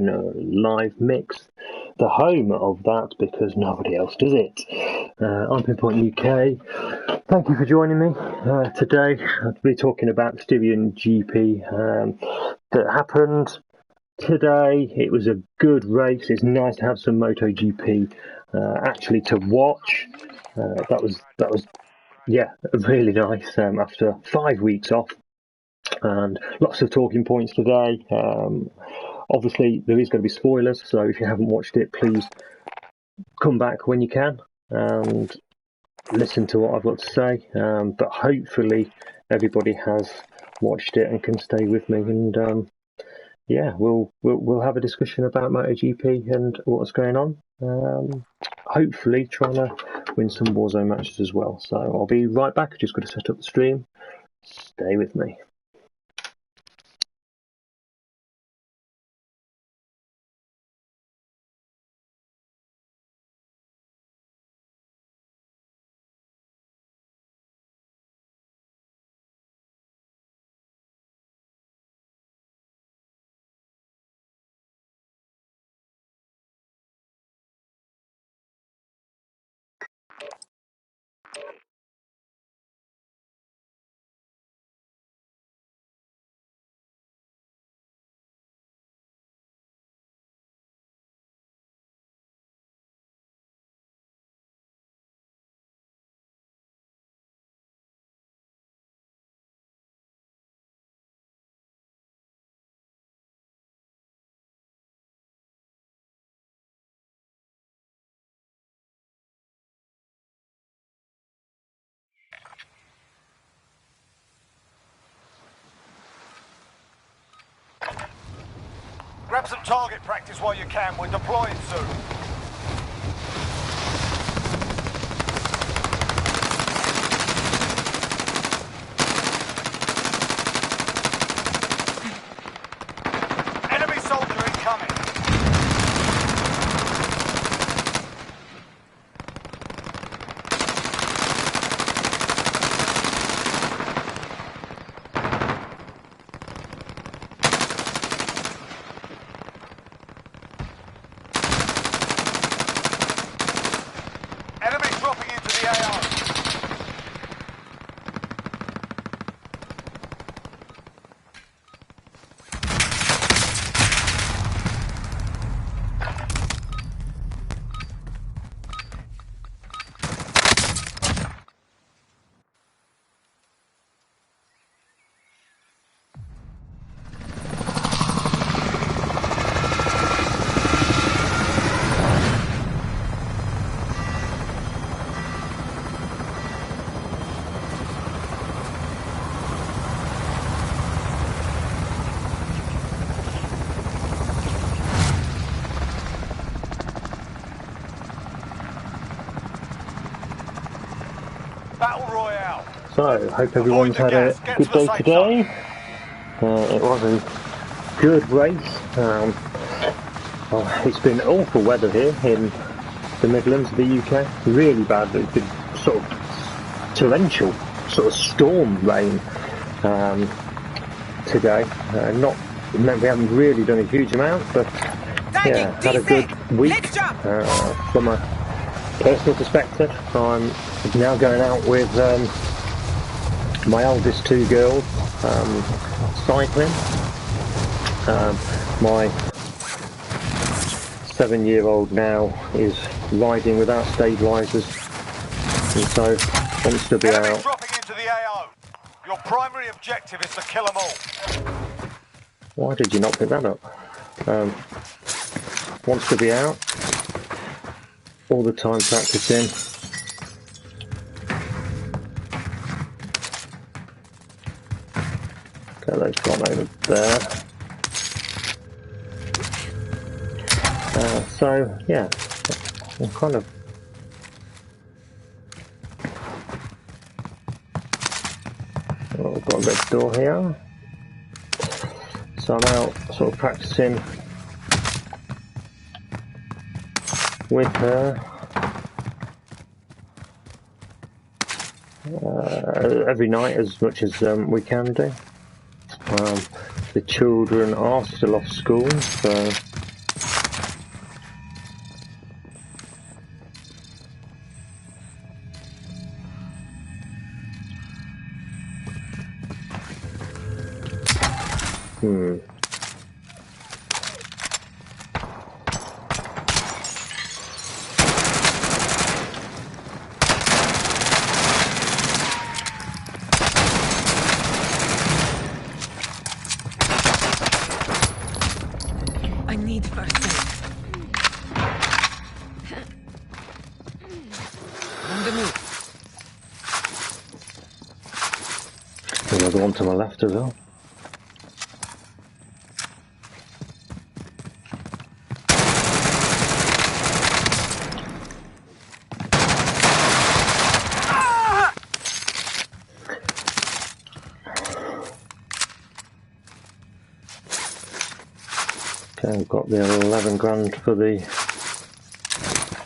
live mix, the home of that, because nobody else does it. I'm Pinpoint UK. Thank you for joining me. Today I'll be talking about the Styrian GP that happened today. It was a good race. It's nice to have some MotoGP actually to watch. That was really nice after 5 weeks off, and lots of talking points today. Obviously there is going to be spoilers, so if you haven't watched it, please come back when you can and listen to what I've got to say, but hopefully everybody has watched it and can stay with me, and we'll have a discussion about MotoGP and what's going on. Hopefully trying to win some Warzone matches as well. So I'll be right back. Just got to set up the stream. Stay with me. Grab some target practice while you can. We're deploying soon. Enemy soldier incoming. So, hope everyone's had a good day today. It was a good race. It's been awful weather here in the Midlands of the UK. Really bad. It's been sort of torrential, sort of storm rain today. We haven't really done a huge amount, but yeah, had a good week. From a personal perspective, I'm now going out with my oldest two girls, cycling. My 7-year-old now is riding without stabilisers, and so wants to be out. Dropping into the AO. Your primary objective is to kill them all. Why did you not pick that up? Wants to be out all the time practicing. Okay, they've gone over there. So yeah, I'm kind of I've got a red door here, so I'm out sort of practicing with her every night as much as we can do. The children are still off school, so I need first aid. On the move. Another one to my left as well. Okay, I've got the 11 grand for the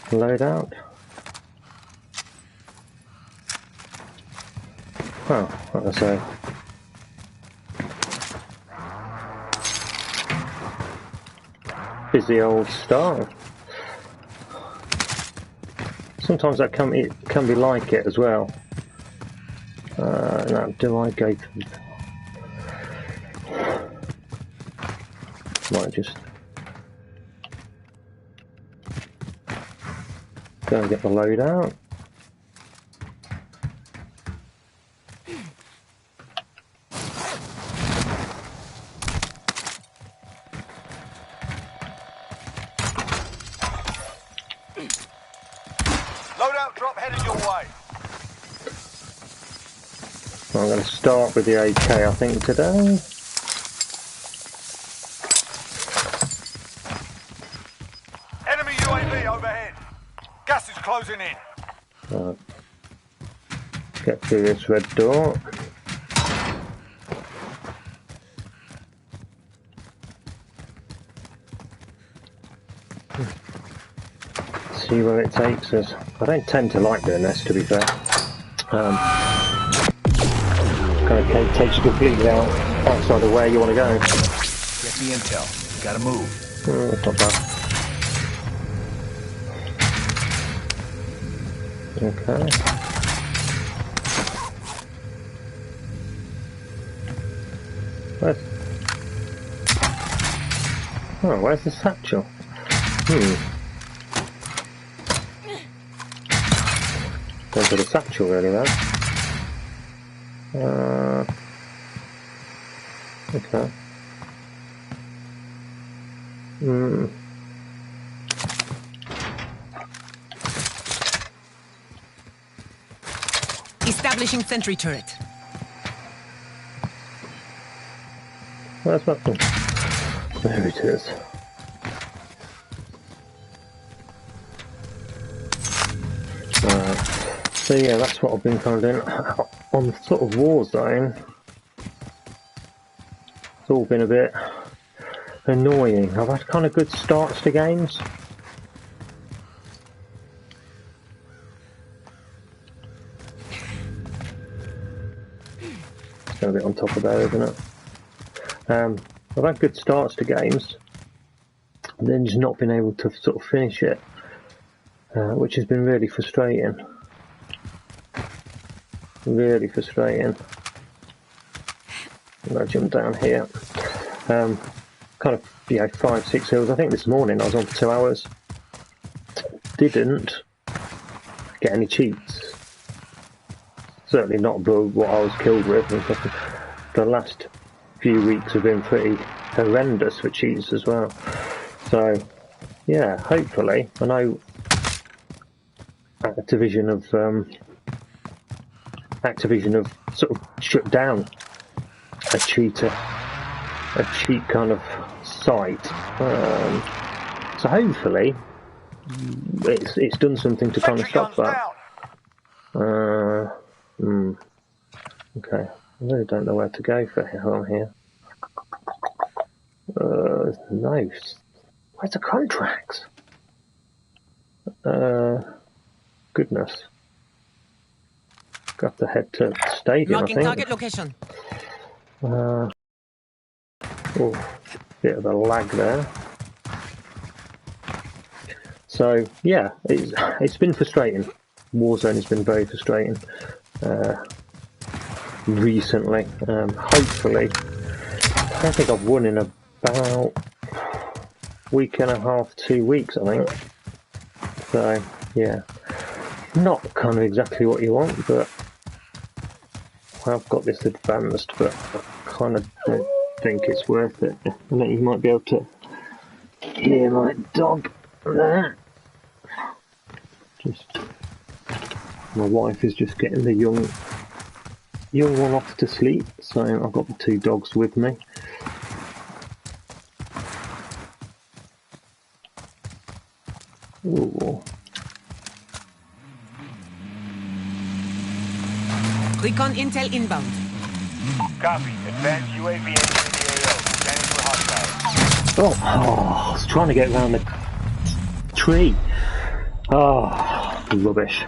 loadout. Oh, like I say. Busy old start. Sometimes that can be like it as well. Now, do I go for... Might just go and get the load out. Loadout drop headed your way. I'm going to start with the AK, I think, today. Enemy UAV overhead. Gas is closing in. Get through this red door. See where it takes us. I don't tend to like doing this, to be fair. Kind of takes you completely outside of where you want to go. Get the intel. Gotta move. That's not bad. Okay. Where's the satchel? Go for the satchel really then. Okay. Establishing sentry turret. Where's that one? There it is. So yeah, that's what I've been kind of doing on sort of Warzone. It's all been a bit annoying. I've had kind of good starts to games. It's a bit on top of there, isn't it? I've had good starts to games, and then just not been able to sort of finish it, which has been really frustrating. Really frustrating. I'm going to jump down here. Kind of, 5-6 hills. I think this morning I was on for 2 hours. Didn't get any cheats. Certainly not what I was killed with. The last few weeks have been pretty horrendous for cheats as well. So, yeah, hopefully, I know Activision have sort of shut down a cheat kind of site. So hopefully it's done something to kind of stop that. Okay, I really don't know where to go from here. No. Where's the contracts? Goodness. Got to head to the stadium, Marking I think. target location. Bit of a lag there. So yeah, it's been frustrating. Warzone has been very frustrating don't think I've won in about week and a half, 2 weeks, I think. So, yeah. Not kind of exactly what you want, but I've got this advanced, but I kind of don't think it's worth it. I think you might be able to hear my dog there. Just, my wife is just getting the young one off to sleep, so I've got the 2 dogs with me. Ooh. Recon intel inbound. Copy. Advanced UAV entering the AO. Scanning for hostiles. Oh, I was trying to get around the tree. Oh, rubbish.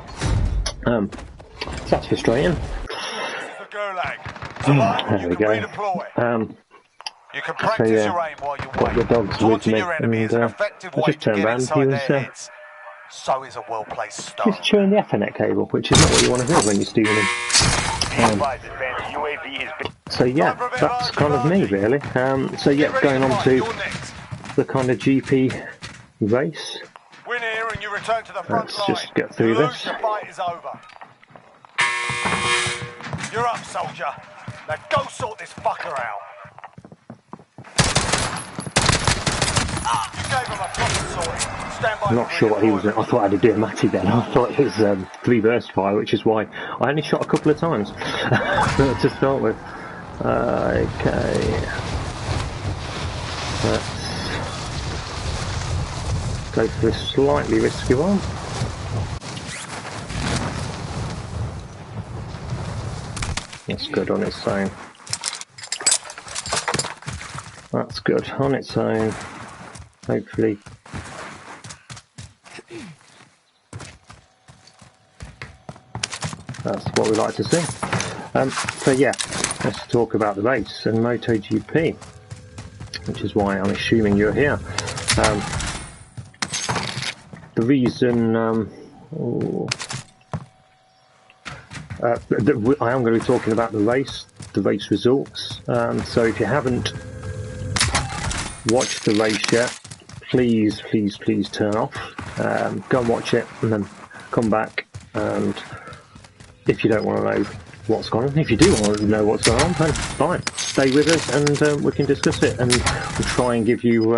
So that's frustrating. This is the Gulag. There we go. Redeploy. You can practice yeah, your aim while you got wait. the dogs with Taunting me, your enemy and is an effective I way just to turned get around. He inside was their heads. So is a well-placed just start. chewing the Ethernet cable, which is not what you want to do when you're stealing them. So yeah, that's kind of me really. So yeah, going on to the kind of GP race. Win here and you return to the front Let's line. just get through you lose, this. the fight is over. You're up, soldier. Now go sort this fucker out. You gave him a proper sorting. Stand by. I'm not sure what he was doing. I thought I had to do a Matty then. I thought it was 3 burst fire, which is why I only shot a couple of times to start with. Okay. Let's go for this slightly risky one. That's good on its own. That's good on its own. Hopefully. That's what we like to see. So yeah, let's talk about the race and MotoGP, which is why I'm assuming you're here. The reason I am going to be talking about the race results. So if you haven't watched the race yet, please turn off. Go and watch it and then come back. And if you don't want to know what's going on, if you do want to know what's going on, then fine, stay with us and we can discuss it, and we'll try and give you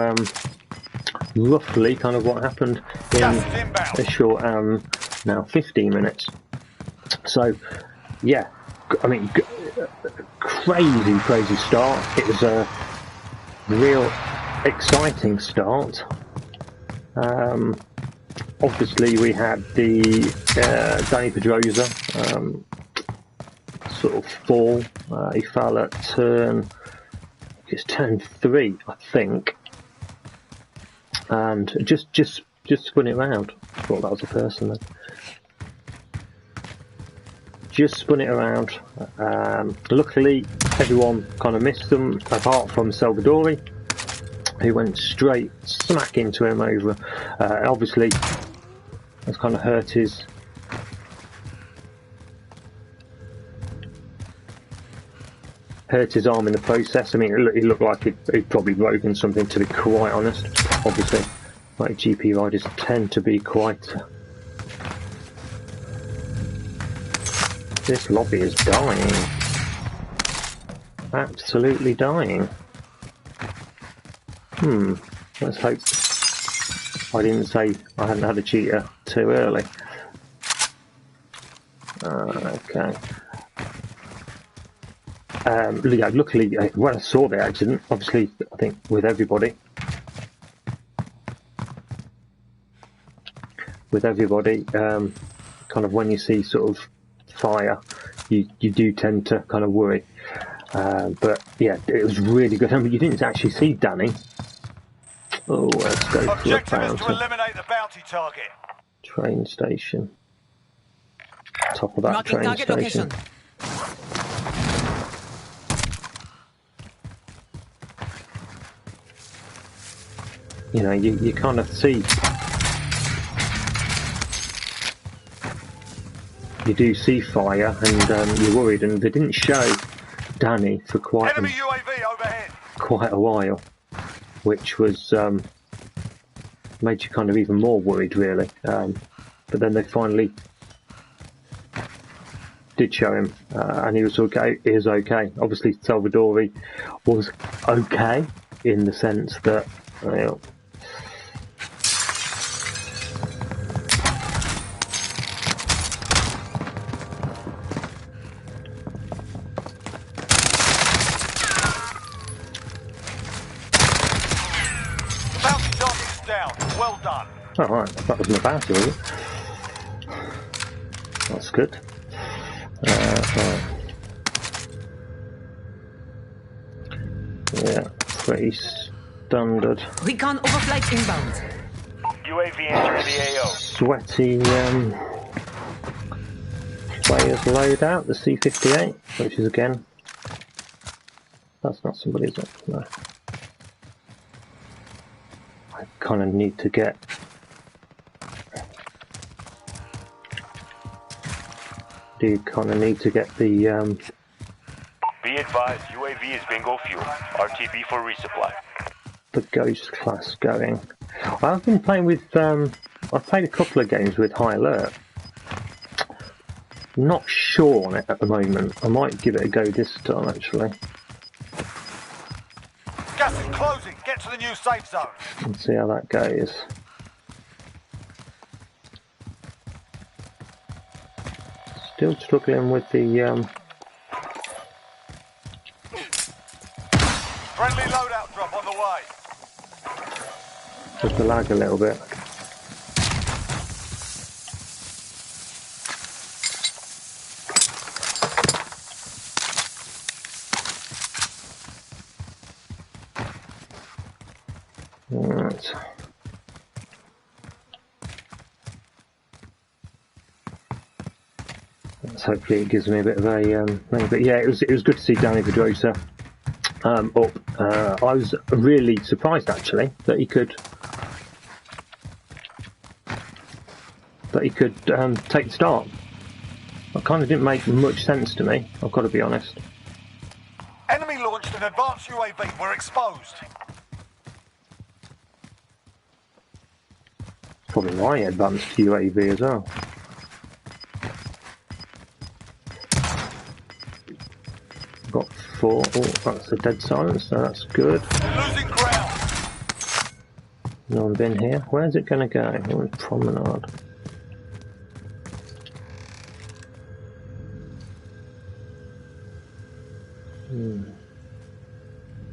roughly kind of what happened in a short now 15 minutes. So yeah, I mean, crazy start. It was a real exciting start. Obviously we had the Danny Pedrosa sort of fall. He fell at turn 3, I think, and just spun it around. I thought that was a person then. Just spun it around. Luckily everyone kind of missed them apart from Salvadori, who went straight smack into him over. Obviously that's kind of hurt his arm in the process. I mean, it looked like he'd probably broken something, to be quite honest. Obviously, like GP riders tend to be quite... This lobby is dying. Absolutely dying. Let's hope I didn't say I hadn't had a cheater too early. Okay. Yeah, luckily, when I saw the accident, obviously, I think with everybody, kind of when you see sort of fire, you do tend to kind of worry. But yeah, it was really good. I mean, you didn't actually see Danny. Oh, let's go for the Objective is to bounty. eliminate the bounty target. Train station. Top of that Marking train target station. location. You know, you kind of see. You do see fire, and you're worried, and they didn't show Danny for Enemy UAV overhead. quite a while, which was made you kind of even more worried, really. But then they finally did show him, and he was okay. He was okay. Obviously, Salvadori was okay in the sense that. Well done. Oh, right, that wasn't a bounty, was it? That's good. Right. Yeah, pretty standard. Recon overflight inbound. UAV entering the AO. Sweaty players loadout, the C-58, which is again, that's not somebody's, is it? No. I kind of need to get the Be advised, UAV is bingo fuel. RTB for resupply. the Ghost class going. I've been playing with I've played a couple of games with High Alert. Not sure on it at the moment. I might give it a go this time actually. Gas is closing. Get to the new safe zone. And see how that goes. Still struggling with the Friendly loadout drop on the way. with the lag a little bit. Right. Hopefully it gives me a bit of a thing. But yeah, it was good to see Danny Pedrosa up. I was really surprised actually that he could take the start. That kind of didn't make much sense to me, I've got to be honest. Enemy launched an advanced UAV. We're exposed. Probably my advanced UAV as well. Got 4. Oh, that's a dead silence, so that's good. Losing ground. No one been here. Where's it going to go? Oh, promenade.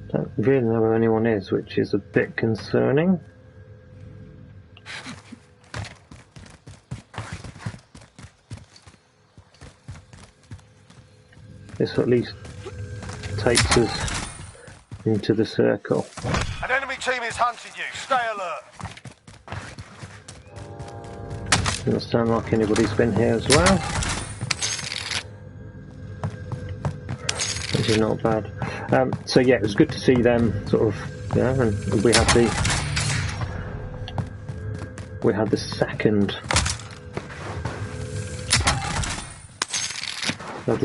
Don't really know where anyone is, which is a bit concerning. This at least takes us into the circle. An enemy team is hunting you. Stay alert. Doesn't sound like anybody's been here as well. Which is not bad. So yeah, it was good to see them sort of, yeah, and we had the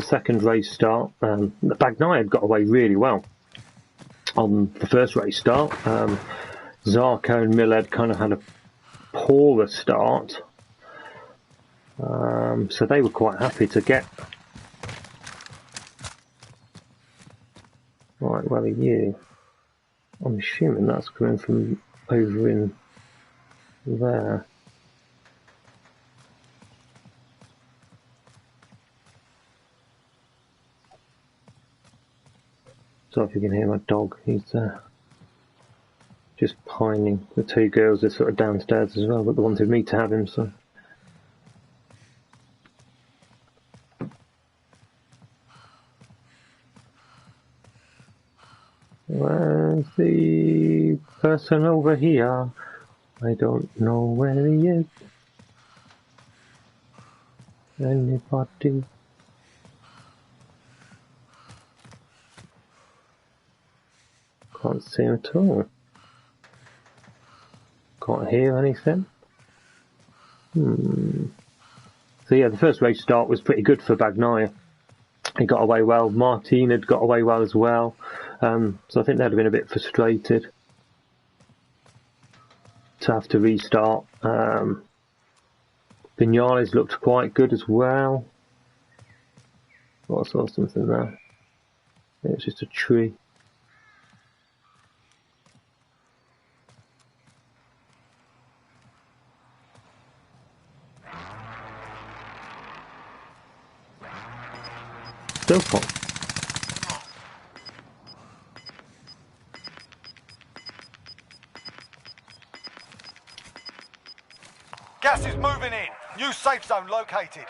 second race start. The Bagnai had got away really well on the first race start. Zarko and Milled kind of had a poorer start, so they were quite happy to get. Right, where are you? I'm assuming that's coming from over in there. So if you can hear my dog, he's just pining. The 2 girls are sort of downstairs as well, but they wanted me to have him, so. Where's the person over here? I don't know where he is. Anybody? Can't see him at all. Can't hear anything. So yeah, the first race start was pretty good for Bagnaia. He got away well. Martin had got away well as well. So I think they'd have been a bit frustrated to have to restart. Vignales looked quite good as well. Oh, I saw something there. It's just a tree. Still fun. Gas is moving in. New safe zone located.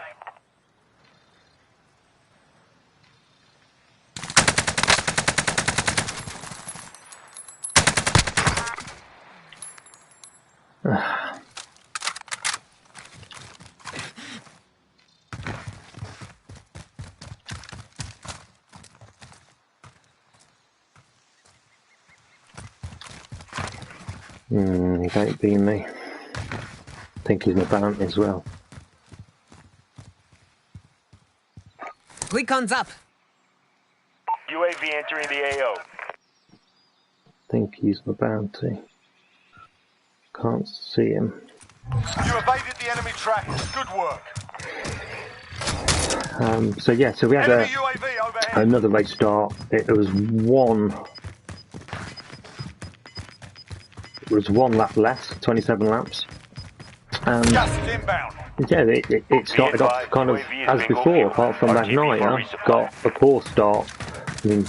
He don't beat me. I think he's my bounty as well. Recon's up. UAV entering the AO. I think he's my bounty. Can't see him. You evaded the enemy trackers. Good work. So yeah, so we had Enemy UAV overhead. another race start. It was one lap less, 27 laps. And Gas is inbound. yeah, it started off kind of as before, apart from that night. Got a poor start. I mean,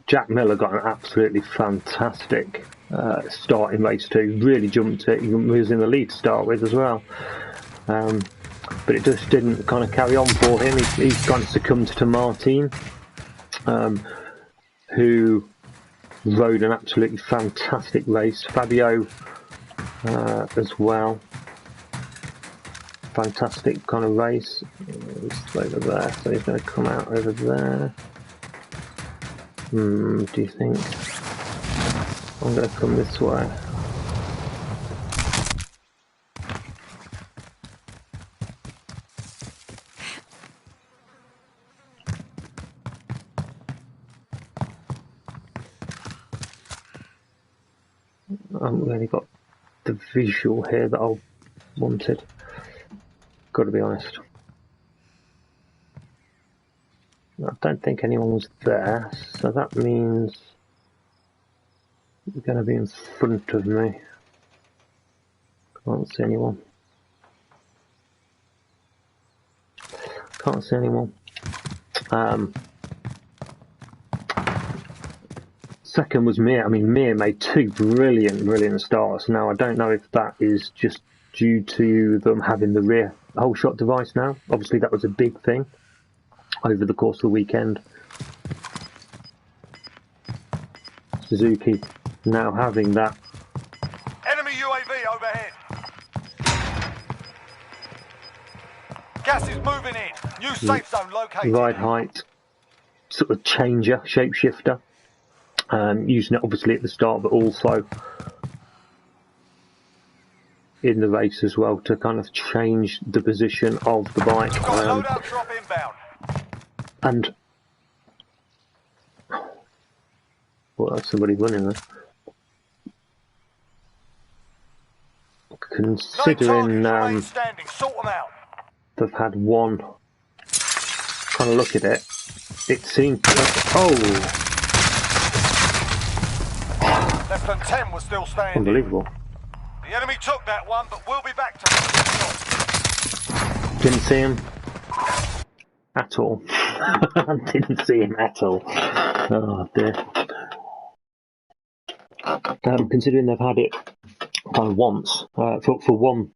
Jack Miller got an absolutely fantastic start in race 2. Really jumped it. He was in the lead to start with as well. But it just didn't kind of carry on for him. He kind of succumbed to Martin, who rode an absolutely fantastic race. Fabio as well. Fantastic kind of race. It's over there, so he's going to come out over there. Do you think? I'm going to come this way. I haven't really got the visual here that I wanted. Got to be honest. I don't think anyone was there, so that means they're going to be in front of me. Can't see anyone. Can't see anyone. Second was Mir. I mean, Mir made 2 brilliant starts. Now, I don't know if that is just due to them having the rear whole shot device now. Obviously, that was a big thing over the course of the weekend. Suzuki now having that. Enemy UAV overhead. Gas is moving in. New safe zone located. Ride height, sort of changer, shapeshifter. Using it obviously at the start, but also in the race as well to kind of change the position of the bike. Got a loadout drop inbound. And well, that's somebody running there. Considering Standing. Sort them out. they've had one kind of look at it, it seemed Less than 10 was still standing. unbelievable. The enemy took that one, but we'll be back to it. Didn't see him at all. Didn't see him at all. Oh dear. Considering they've had it kind of once for one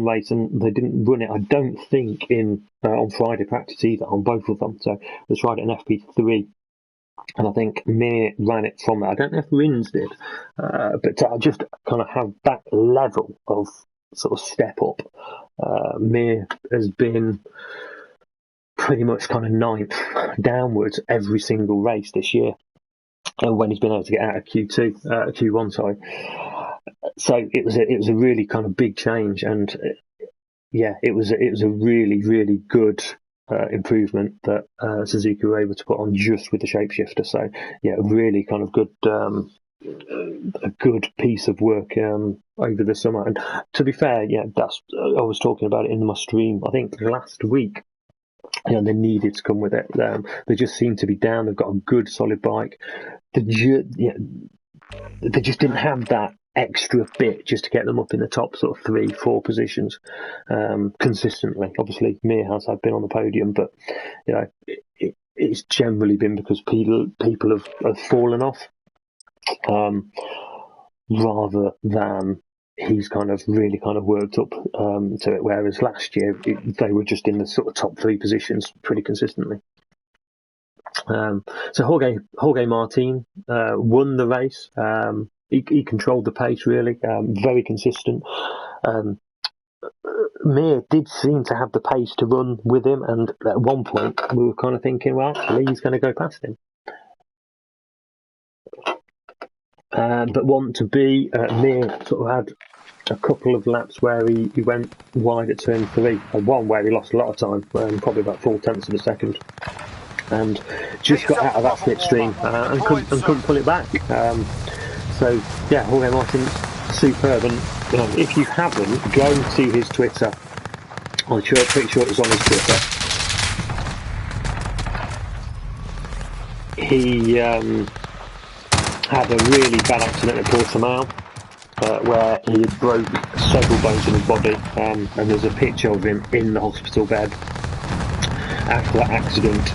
race, and they didn't run it, I don't think on Friday practice either on both of them. So they tried it in FP3, and I think Mir ran it from there. I don't know if Rins did, but to just kind of have that level of sort of step up, Mir has been pretty much kind of 9th downwards every single race this year, when he's been able to get out of Q1, sorry. So it was a really kind of big change, and yeah, it was a really good improvement that Suzuki were able to put on just with the shapeshifter. So yeah, really kind of good, a good piece of work over the summer. And to be fair, yeah, that's I was talking about it in my stream, I think last week. You know, they needed to come with it. They just seem to be down. They've got a good, solid bike. They just didn't have that extra bit just to get them up in the top sort of 3-4 positions consistently. Obviously, Mir has been on the podium, but you know, it's generally been because people have fallen off rather than he's kind of really kind of worked up to it. Whereas last year they were just in the sort of top 3 positions pretty consistently. So Jorge Martin won the race. He controlled the pace really, very consistent. Mir did seem to have the pace to run with him, and at one point we were kind of thinking, well, actually he's going to go past him. But want to be Mir sort of had a couple of laps where he went wide at turn 3, and one where he lost a lot of time, probably about 0.4 of a second, and just got out of that slipstream and couldn't pull it back. So yeah, Jorge Martin's superb, and you know, if you haven't, go to his Twitter. I'm pretty sure it was on his Twitter. He had a really bad accident at Portimao where he had broke several bones in his body, and there's a picture of him in the hospital bed after that accident.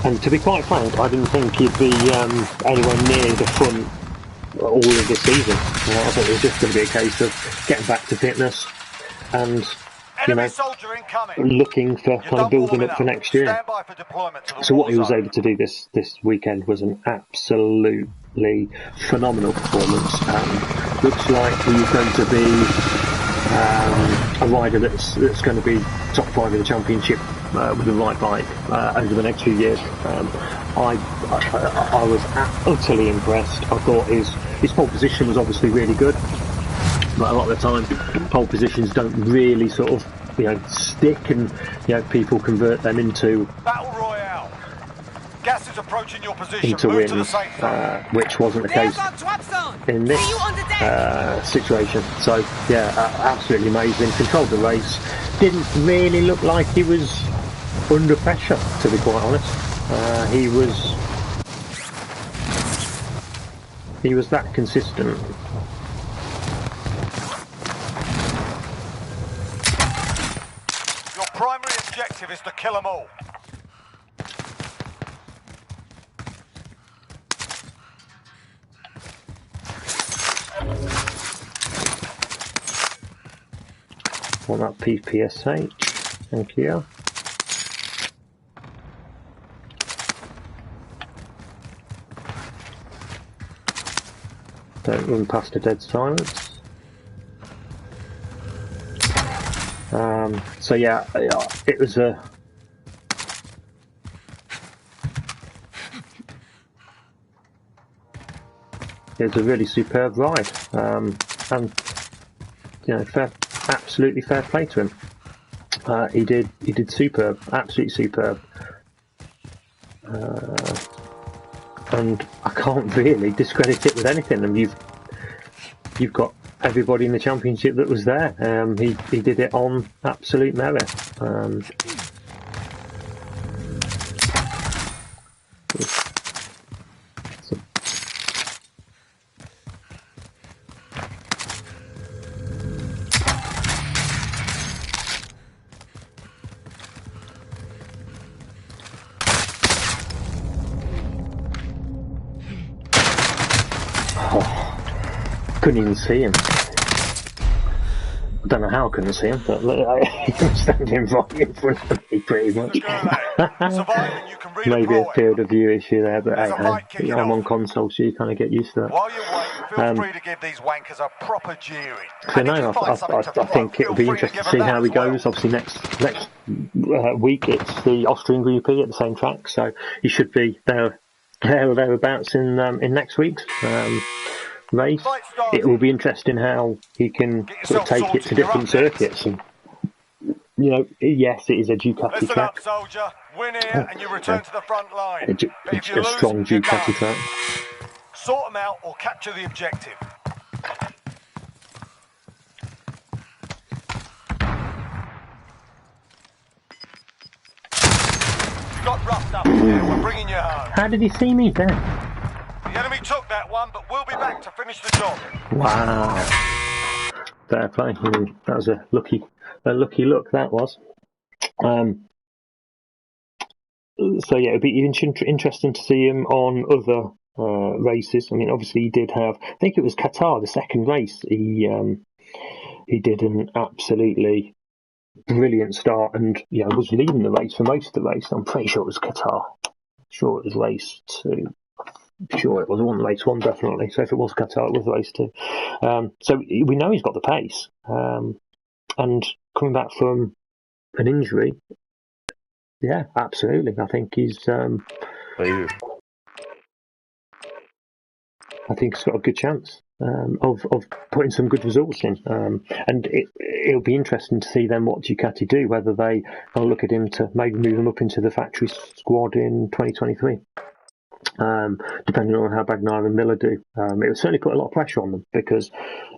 And to be quite frank, I didn't think he'd be anywhere near the front all of this season. I thought it was just going to be a case of getting back to fitness and, you know, looking for kind of building up for next year. So what he was able to do this weekend was an absolutely phenomenal performance. Looks like he's going to be a rider that's going to be top 5 in the championship with the right bike over the next few years. I was utterly impressed. I thought his pole position was obviously really good, but a lot of the time pole positions don't really sort of, you know, stick, and you know, people convert them into Battle Royale. Gas is approaching your position. into wins, which wasn't the case in this situation. So yeah, absolutely amazing. Controlled the race. Didn't really look like he was under pressure, to be quite honest. He was that consistent. Your primary objective is to kill them all. Want that PPSH? Thank you. Don't run past a dead silence. So yeah, it was a really superb ride, and you know, absolutely fair play to him. He did superb, absolutely superb. And I can't really discredit it with anything. And you've got everybody in the championship that was there. He did it on absolute merit. Couldn't even see him. I don't know how I couldn't see him, but he was standing right in front of me pretty much. Maybe a field of view issue there, but hey, I'm on console, so you kind of get used to it. While you wait, feel free to give these wankers a proper jeering. So no, I think it'll be interesting to see how he goes. Obviously next week it's the Austrian Grand Prix at the same track, so he should be there or thereabouts in next week's race. It will be interesting how he can sort of take it to different circuits and you know, yes, it is a Ducati Listen track. up, soldier. Win here and you return to the front line. But if you A lose, strong you're Ducati done. track. Sort them out or capture the objective. You got roughed up here. We're bringing you home. How did he see me then? The enemy took that one, but we'll be back to finish the job. Wow. Fair play. That was a lucky look, that was. So yeah, it'd be interesting to see him on other races. I mean, obviously he did have, I think it was Qatar, the second race. He did an absolutely brilliant start, and was leading the race for most of the race. I'm pretty sure it was Qatar. Sure, it was race 2. Sure, it was race 1 definitely. So if it was Qatar, it was race 2. So we know he's got the pace, and coming back from an injury, yeah, absolutely. I think he's I think he's got a good chance of putting some good results in, and it'll be interesting to see then what Ducati do, whether they will look at him to maybe move him up into the factory squad in 2023. Depending on how Bagnaia and Miller do, it will certainly put a lot of pressure on them, because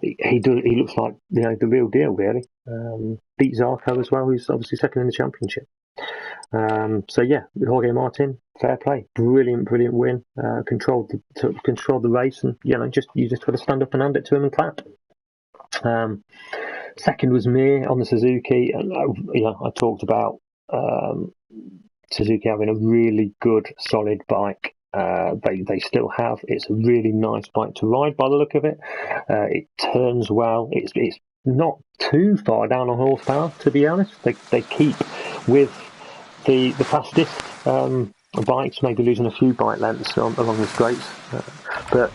he looks like the real deal, really. Beat Zarco as well, who's obviously second in the championship. So yeah, Jorge Martin, fair play, brilliant win. Controlled the race, and you just got to stand up and hand it to him and clap. Second was Mir on the Suzuki, and I talked about Suzuki having a really good, solid bike. They still have. It's a really nice bike to ride by the look of it. It turns well. It's not too far down on horsepower, to be honest. They keep with the fastest bikes, maybe losing a few bike lengths along the straights, but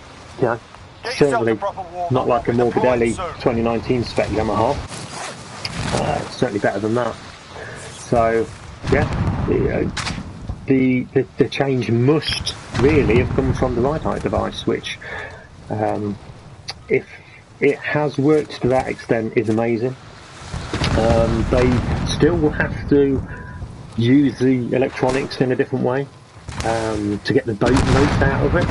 certainly not like a Morbidelli 2019 spec Yamaha. Certainly better than that. So yeah, the change must really have come from the ride height device, which, if it has worked to that extent, is amazing. They still will have to use the electronics in a different way to get the most out of it.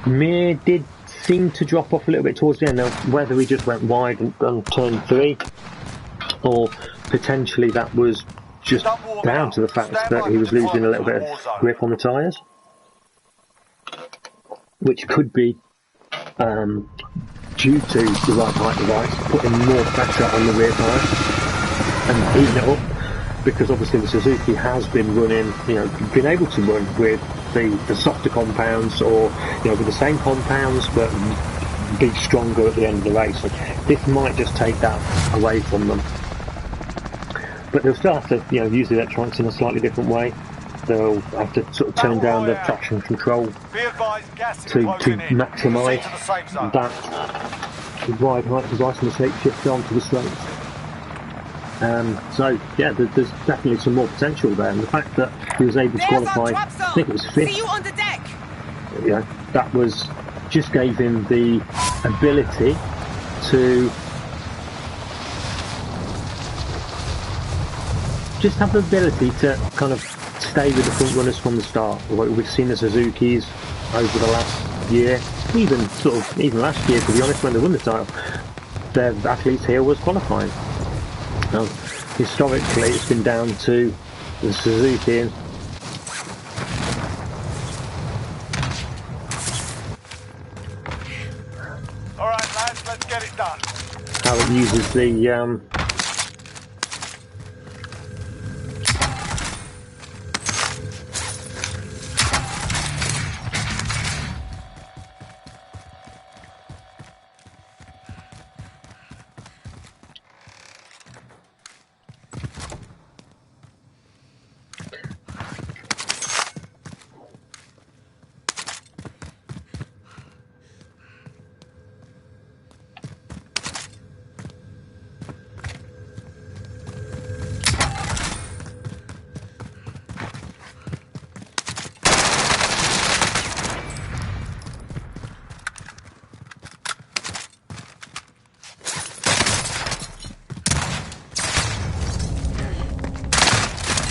Mir did seem to drop off a little bit towards the end. Now, whether he just went wide and turned 3, or potentially that was just down to the fact that he was losing a little bit of grip on the tyres, which could be due to the right height device putting more pressure on the rear tyre and heating it up, because obviously the Suzuki has been running, been able to run with the softer compounds, or with the same compounds but be stronger at the end of the race. So this might just take that away from them. But they'll still have to, use the electronics in a slightly different way. They'll have to sort of turn down the traction control to maximise that ride height device and the shape shift onto the straight. So yeah, there's definitely some more potential there, and the fact that he was able to qualify, I think it was 5th. See you on the deck. That was just gave him the ability to kind of stay with the front runners from the start. We've seen the Suzukis over the last year, even last year, to be honest, when they won the title, their athletes here was qualifying. Now, historically, it's been down to the Suzuki. All right, lads, let's get it done. How it uses the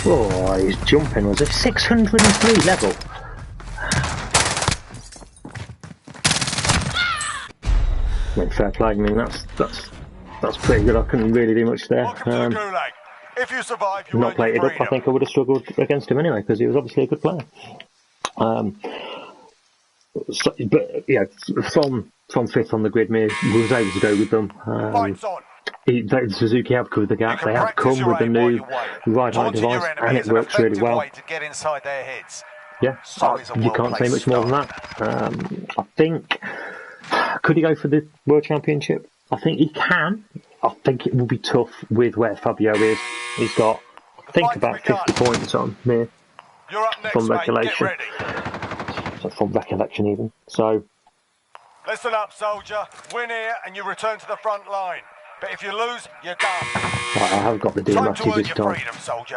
Oh, he's jumping, was it? 603 level. I mean, fair play. I mean, that's pretty good. I couldn't really do much there. Welcome to the Gulag. If you survive, you Not earn played your it up. I freedom. think I would have struggled against him anyway because he was obviously a good player. So, but yeah, from fifth on the grid, me was able to go with them. Fights on. Suzuki have covered the You gap. can They have practice come your with the aim while new you wait. ride height Taunting device, your enemy and is it an works really effective well. way to get inside their heads. Yeah, So is a you can't say much well-placed more than that. I think, could he go for the World Championship? I think he can. I think it will be tough with where Fabio is. He's got, I think, about 50 points on me You're up next, from mate. Get regulation. ready. So from recollection even. So, Listen up, soldier. Win here and you return to the front line. But if you lose, you're done. I have got the Time to DMAT earn this your time. freedom, soldier.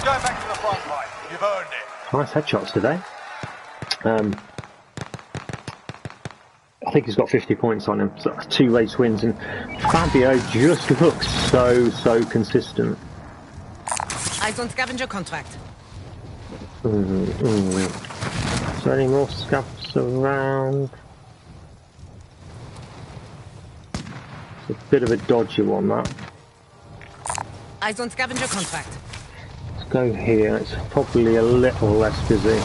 Going back to the front line. You've earned it. Nice headshots today. I think he's got 50 points on him. So that's 2 race wins, and Fabio just looks so consistent. Eyes on scavenger contract. Is there any more scabs around? It's a bit of a dodgy one, that. Eyes on scavenger contract. Let's go here. It's probably a little less busy.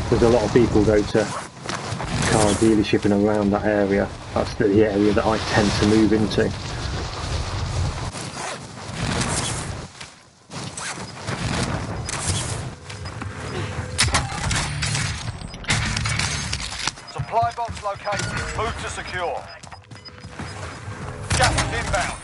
There's a lot of people go to car dealership and around that area. That's the area that I tend to move into. Supply box located. Move to secure. Gas is inbound.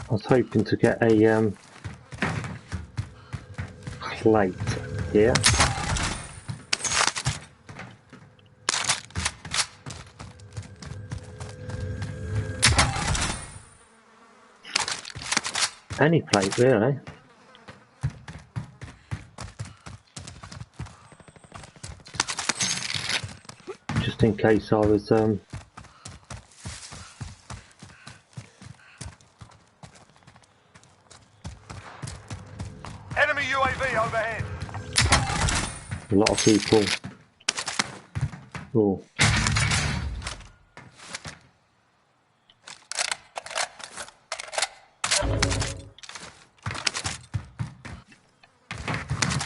I was hoping to get a plate here. Any plate, really. Just in case I was Enemy UAV overhead. a lot of people. Oh.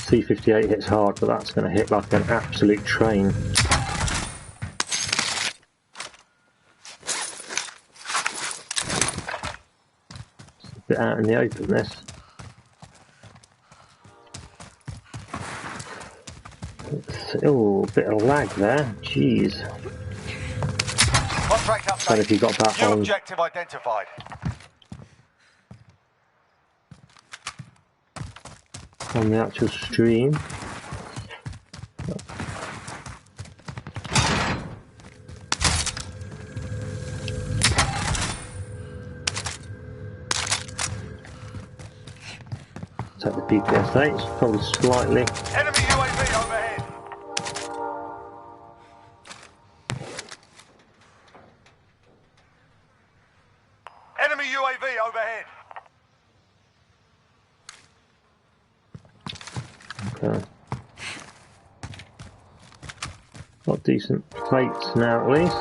C58 hits hard, but that's going to hit like an absolute train. It's a bit out in the open, this. Oh, a bit of lag there. Jeez. Contract update. Don't know if you got that New on. objective identified. On the actual stream. Take the PPS8, it's probably slightly. Enemy UAV overhead. Enemy UAV overhead. Okay. Got decent plates now at least.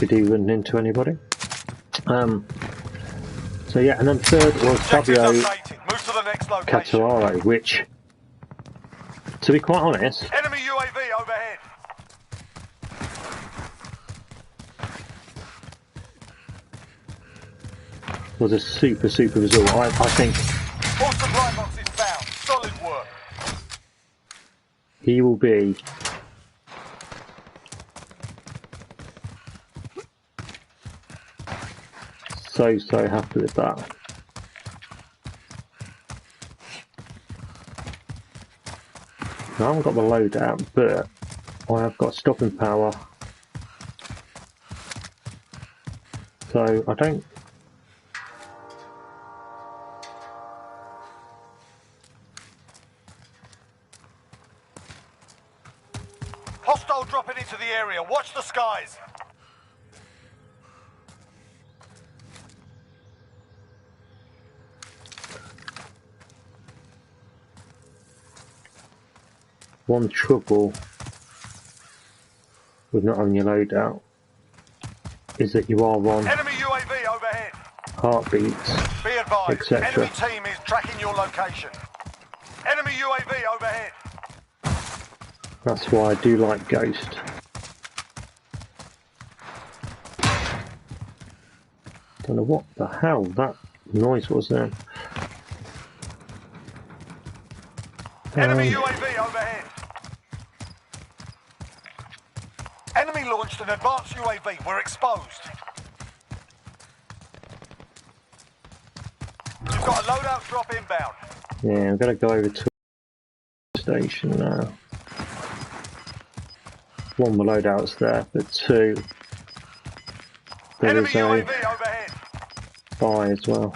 Did he run into anybody? So yeah, and then third was Objectives Fabio updated. Move to the next location. Catararo, which, to be quite honest, Enemy UAV overhead. was a super result. I think All supply boxes found. Solid work. he will be so happy with that. I haven't got the loadout, but I have got stopping power. So I don't. Hostile dropping into the area. Watch the skies. One trouble with not having your loadout is that you are on Enemy UAV overhead. heartbeats, Be advised, etc. enemy team is tracking your location. Enemy UAV overhead. That's why I do like Ghost. Don't know what the hell that noise was then. Enemy UAV overhead. Enemy launched an advanced UAV. We're exposed. You've got a loadout drop inbound. Yeah, I'm gonna go over to the station now. One, the loadout's there, but two, there Enemy is a UAV overhead. buy as well.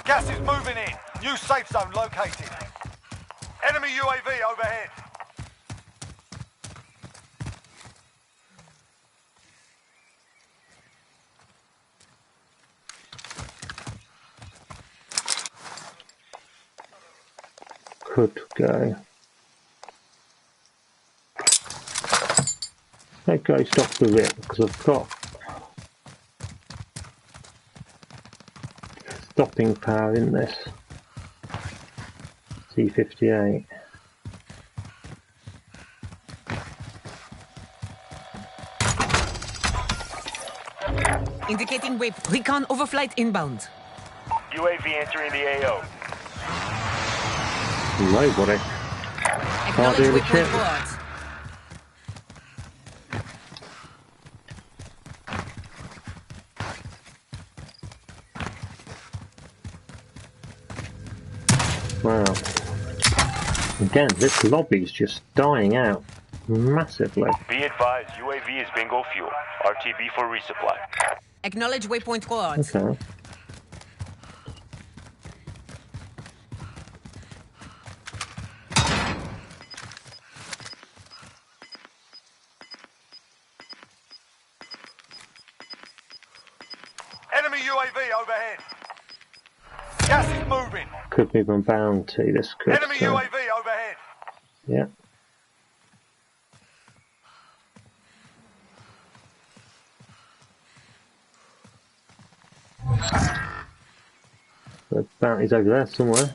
Gas is moving in. New safe zone located. Enemy UAV overhead. Could go. Let Ghost off the rip because I've got stopping power in this C58. Indicating wave. Recon overflight inbound. UAV entering the AO. Nobody. Can't do the Acknowledge shit. waypoint forward. Wow. Again, this lobby's just dying out massively. Be advised, UAV is bingo fuel. RTB for resupply. Acknowledge waypoint coordinates. Okay. Enemy UAV overhead. Gas is moving. Could move on bounty, this could. Enemy So, UAV overhead. yeah. The bounty's over there somewhere.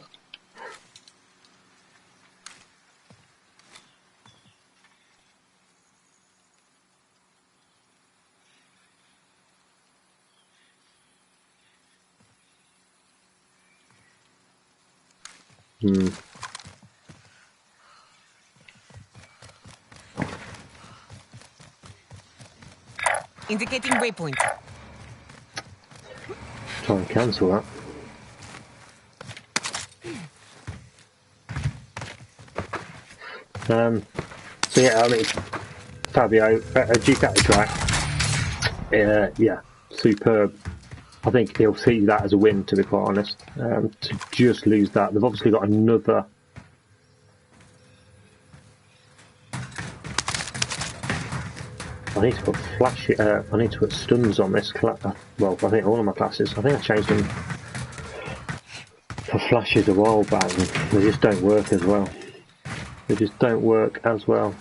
Indicating waypoint. Try and cancel that. So yeah, I mean, Fabio, a Ducati track, yeah, superb. I think he'll see that as a win, to be quite honest. To just lose that, they've obviously got another. I need to put I need to put stuns on this class. Well, I think all of my classes. I think I changed them for flashes a while back. And they just don't work as well. They just don't work as well.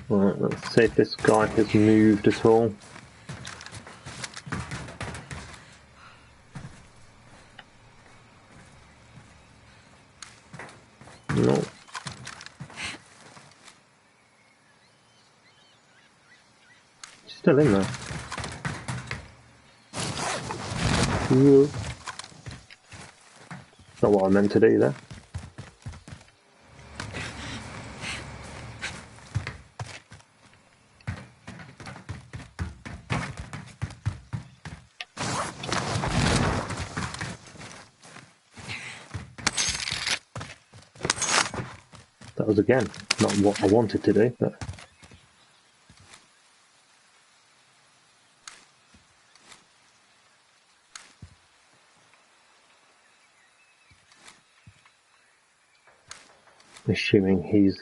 Right, let's see if this guy has moved at all. No. He's still in there. Whoa. Not what I meant to do there. That was, again, not what I wanted to do, but... Assuming he's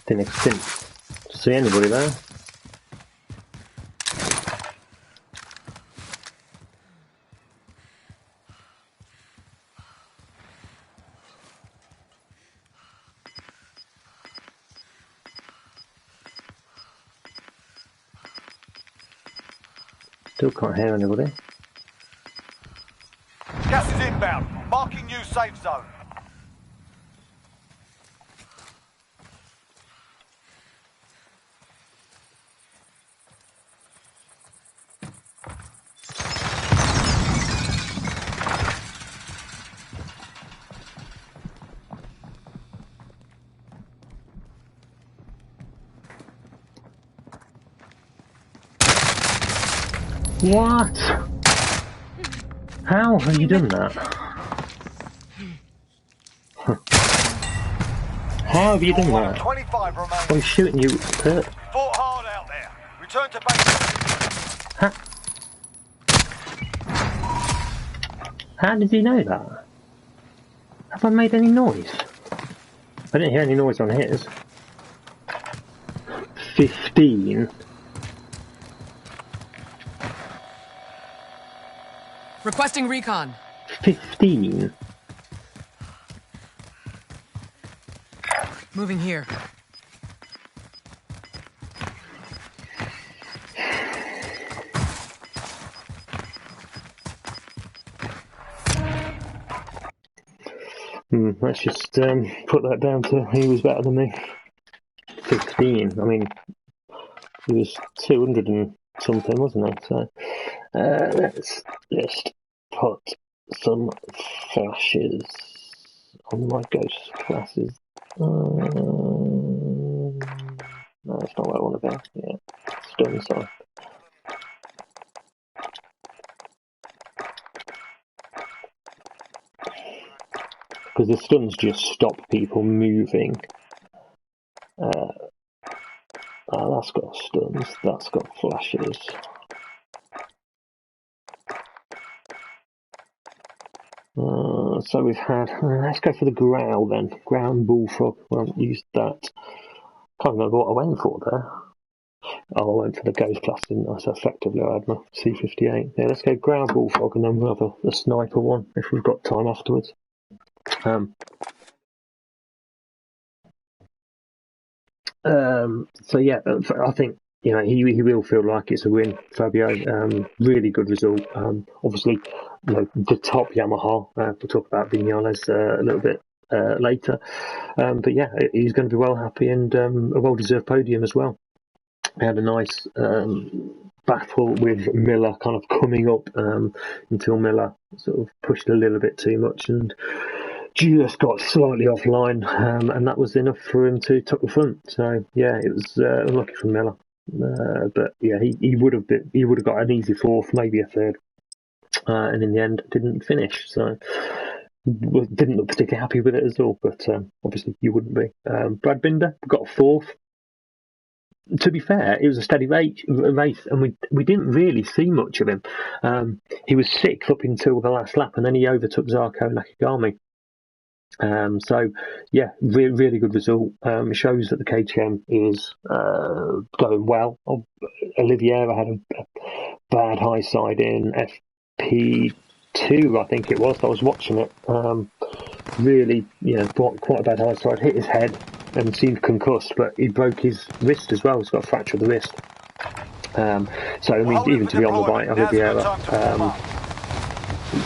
didn't see anybody there. Still can't hear anybody. Gas is inbound. Marking new safe zone. What? How have you done that? How have you done that? 25 remain. I'm shooting you. Fought hard out there. Return to base. How did he know that? Have I made any noise? I didn't hear any noise on his. 15. Requesting recon. 15. Moving here. Let's just put that down to he was better than me. 15. I mean, he was 200 and something, wasn't he? So let's just put some flashes on my ghost classes. No, that's not where I want to be. Yeah, stun sign. Because the stuns just stop people moving. That's got stuns, that's got flashes. So we've had, let's go for the growl then. Ground bullfrog, we haven't used that. Can't remember what I went for there. Oh, I went for the ghost class, didn't I? So effectively I had my C58. Yeah, let's go growl bullfrog and then we'll have a sniper one if we've got time afterwards. So yeah, I think he will feel like it's a win, Fabio. Really good result. Obviously, the top Yamaha. We'll talk about Vinales a little bit later. But yeah, he's going to be well happy and a well-deserved podium as well. We had a nice battle with Miller kind of coming up until Miller sort of pushed a little bit too much and just got slightly offline, and that was enough for him to tuck the front. So yeah, it was unlucky for Miller, but yeah, he would have got an easy fourth, maybe a third, and in the end didn't finish. So didn't look particularly happy with it at all. But obviously you wouldn't be. Brad Binder got a fourth. To be fair, it was a steady race, and we didn't really see much of him. He was sixth up until the last lap, and then he overtook Zarko Nakagami. So yeah, really good result. It shows that the KTM is going well. Oliviera had a bad high side in FP2, I think it was. I was watching it. really, quite a bad eyesight, hit his head and seemed concussed, but he broke his wrist as well. He's got a fracture of the wrist. So I mean, even to be on the bike,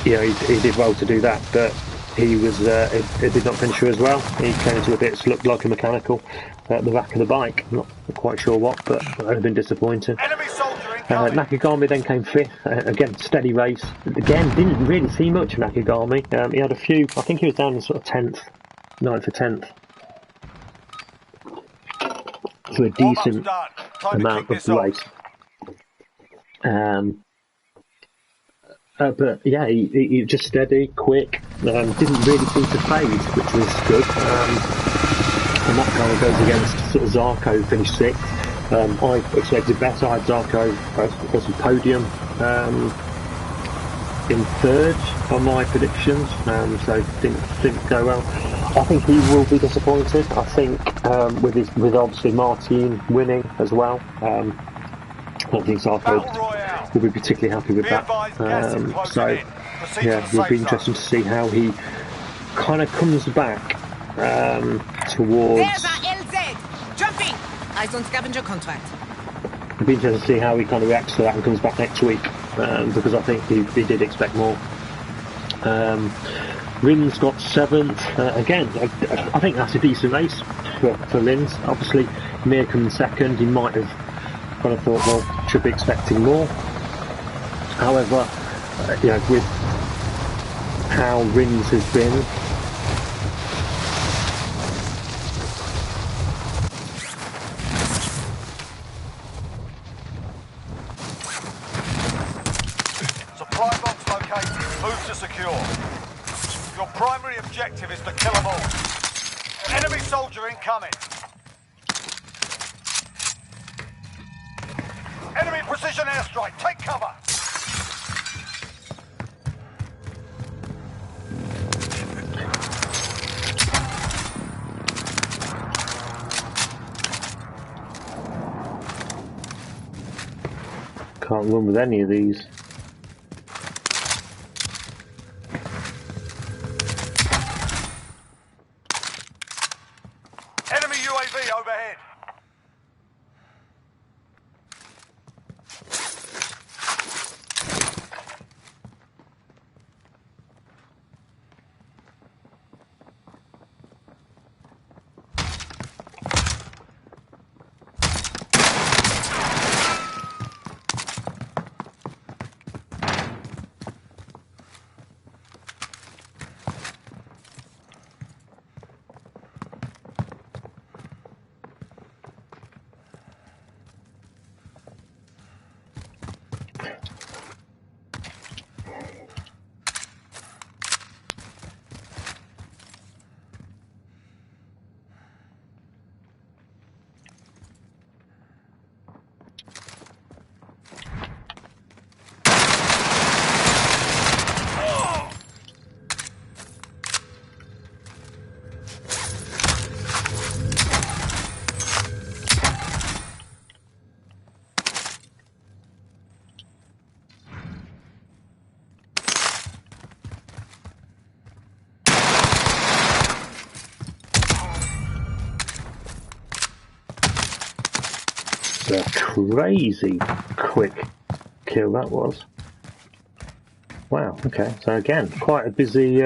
he did well to do that, but he did not finish as well. He came into a bit that looked like a mechanical at the back of the bike. I'm not quite sure what, but that would have been disappointing. Nakagami then came 5th. Again, steady race. Again, didn't really see much of Nakagami. He had a few. I think he was down in sort of 10th, 9th or 10th. So a decent amount of the race. But yeah, he just steady, quick. Didn't really seem to fade, which was good. And that kind of goes against sort of Zarco, finished 6th. I expected better. I had Zarco as a podium in 3rd on my predictions, so didn't go well. I think he will be disappointed. I think with obviously Martin winning as well. I don't think Zarco will be particularly happy with that. So yeah, it'll be interesting to see how he kind of comes back towards. There's our LZ! Jumping! Eyes on scavenger contract. It'll be interesting to see how he kind of reacts to that and comes back next week, because I think he did expect more. Rins got 7th. Again, I think that's a decent race for Rins. Obviously, Mir coming 2nd, he might have kind of thought, well, should be expecting more. However, with how Rins has been, supply box located. Move to secure. Your primary objective is to kill them all. Enemy soldier incoming. Enemy precision airstrike. Take cover. can't run with any of these. Enemy UAV overhead. A crazy quick kill that was. Wow, okay, so again, quite a busy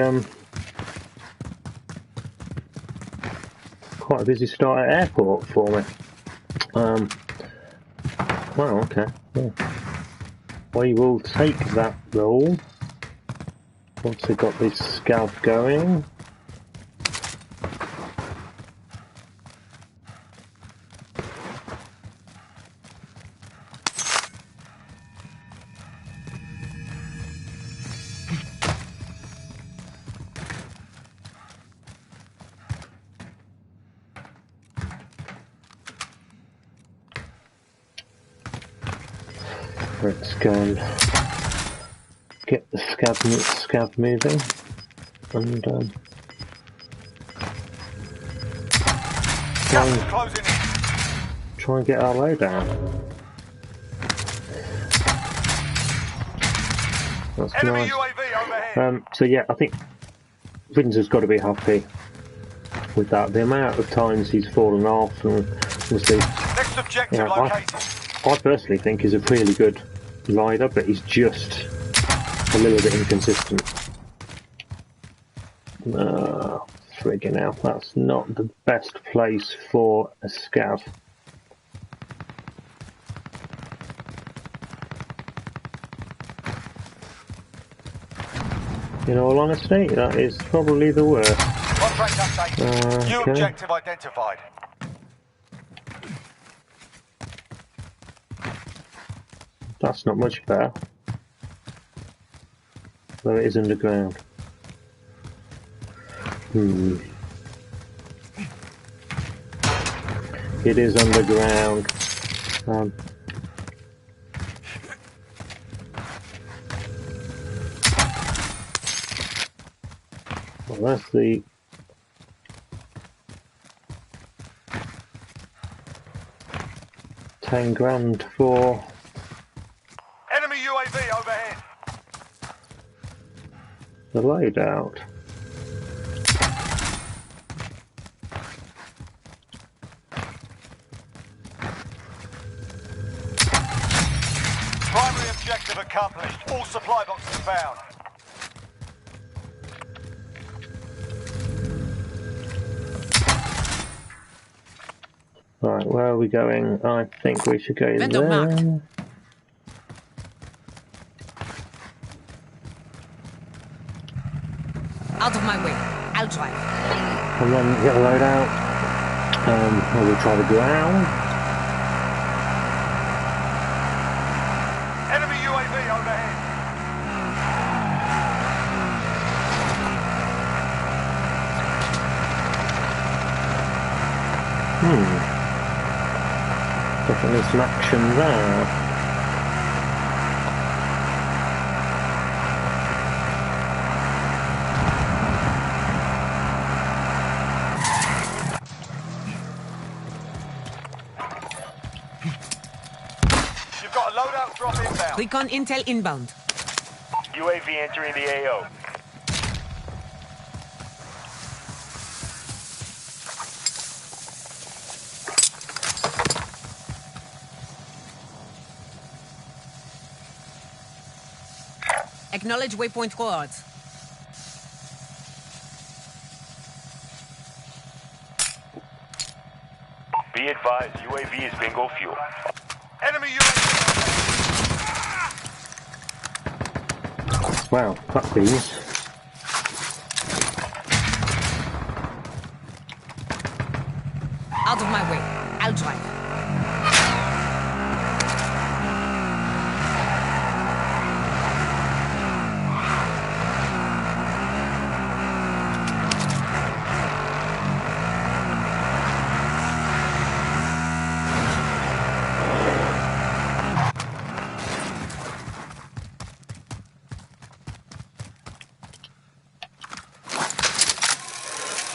start at airport for me. Wow, okay. Yeah. We will take that role. Once we've got this scav going. Let's go and get the scav moving and try and get our load down. That's Enemy nice. UAV overhead. So yeah, I think Windsor's got to be happy with that. The amount of times he's fallen off, and obviously, Next objective yeah, located. I personally think he's a really good rider, but he's just a little bit inconsistent. Friggin' hell, that's not the best place for a scav. In all honesty, that is probably the worst. Contract update. New Okay. objective identified. That's not much better. Though it is underground. It is underground. Well, that's the... £10,000 for... Enemy UAV overhead. the loadout. Primary objective accomplished. All supply boxes found. Right, where are we going? I think we should go Vendor there. marked. Out of my way. I'll drive. And then get a loadout. Or we'll try the ground. Enemy UAV overhead. Definitely some action there. You've got a loadout drop inbound. Recon intel inbound. UAV entering the AO. Acknowledge waypoint coordinates. Be advised, UAV is bingo fuel. Enemy UAV. Wow, that beams. Out of my way. I'll drive.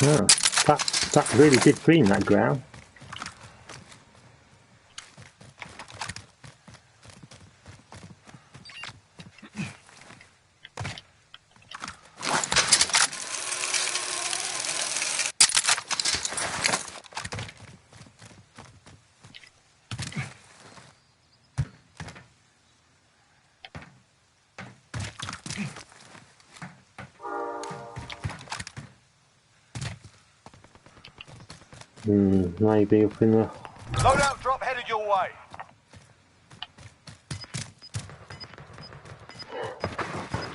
Oh, that really did green, that ground. Maybe up in the... Loadout drop headed your way.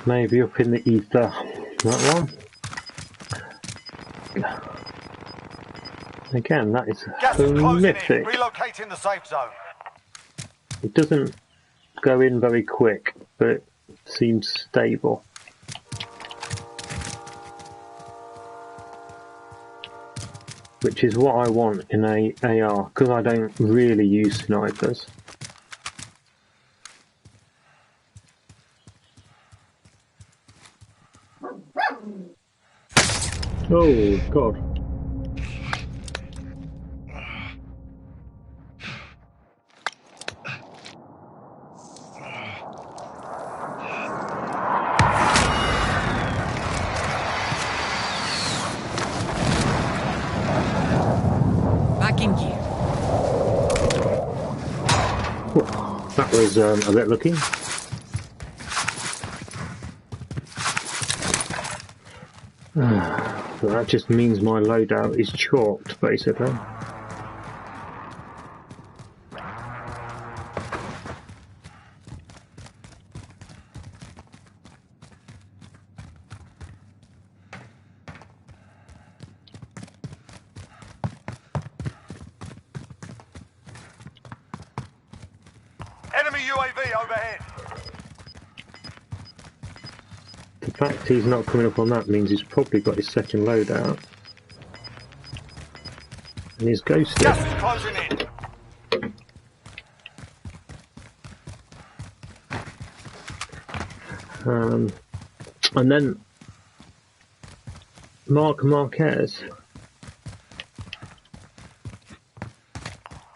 Maybe up in the ether. That one. Again, that is Gas is closing in. horrific. Relocating the safe zone. It doesn't go in very quick, but it seems stable. Which is what I want in a AR, because I don't really use snipers. Oh god. was a bit lucky. So that just means my loadout is chalked, basically. Enemy UAV overhead. The fact he's not coming up on that means he's probably got his second loadout. And he's ghosted. Gas is closing in. And then Marc Marquez.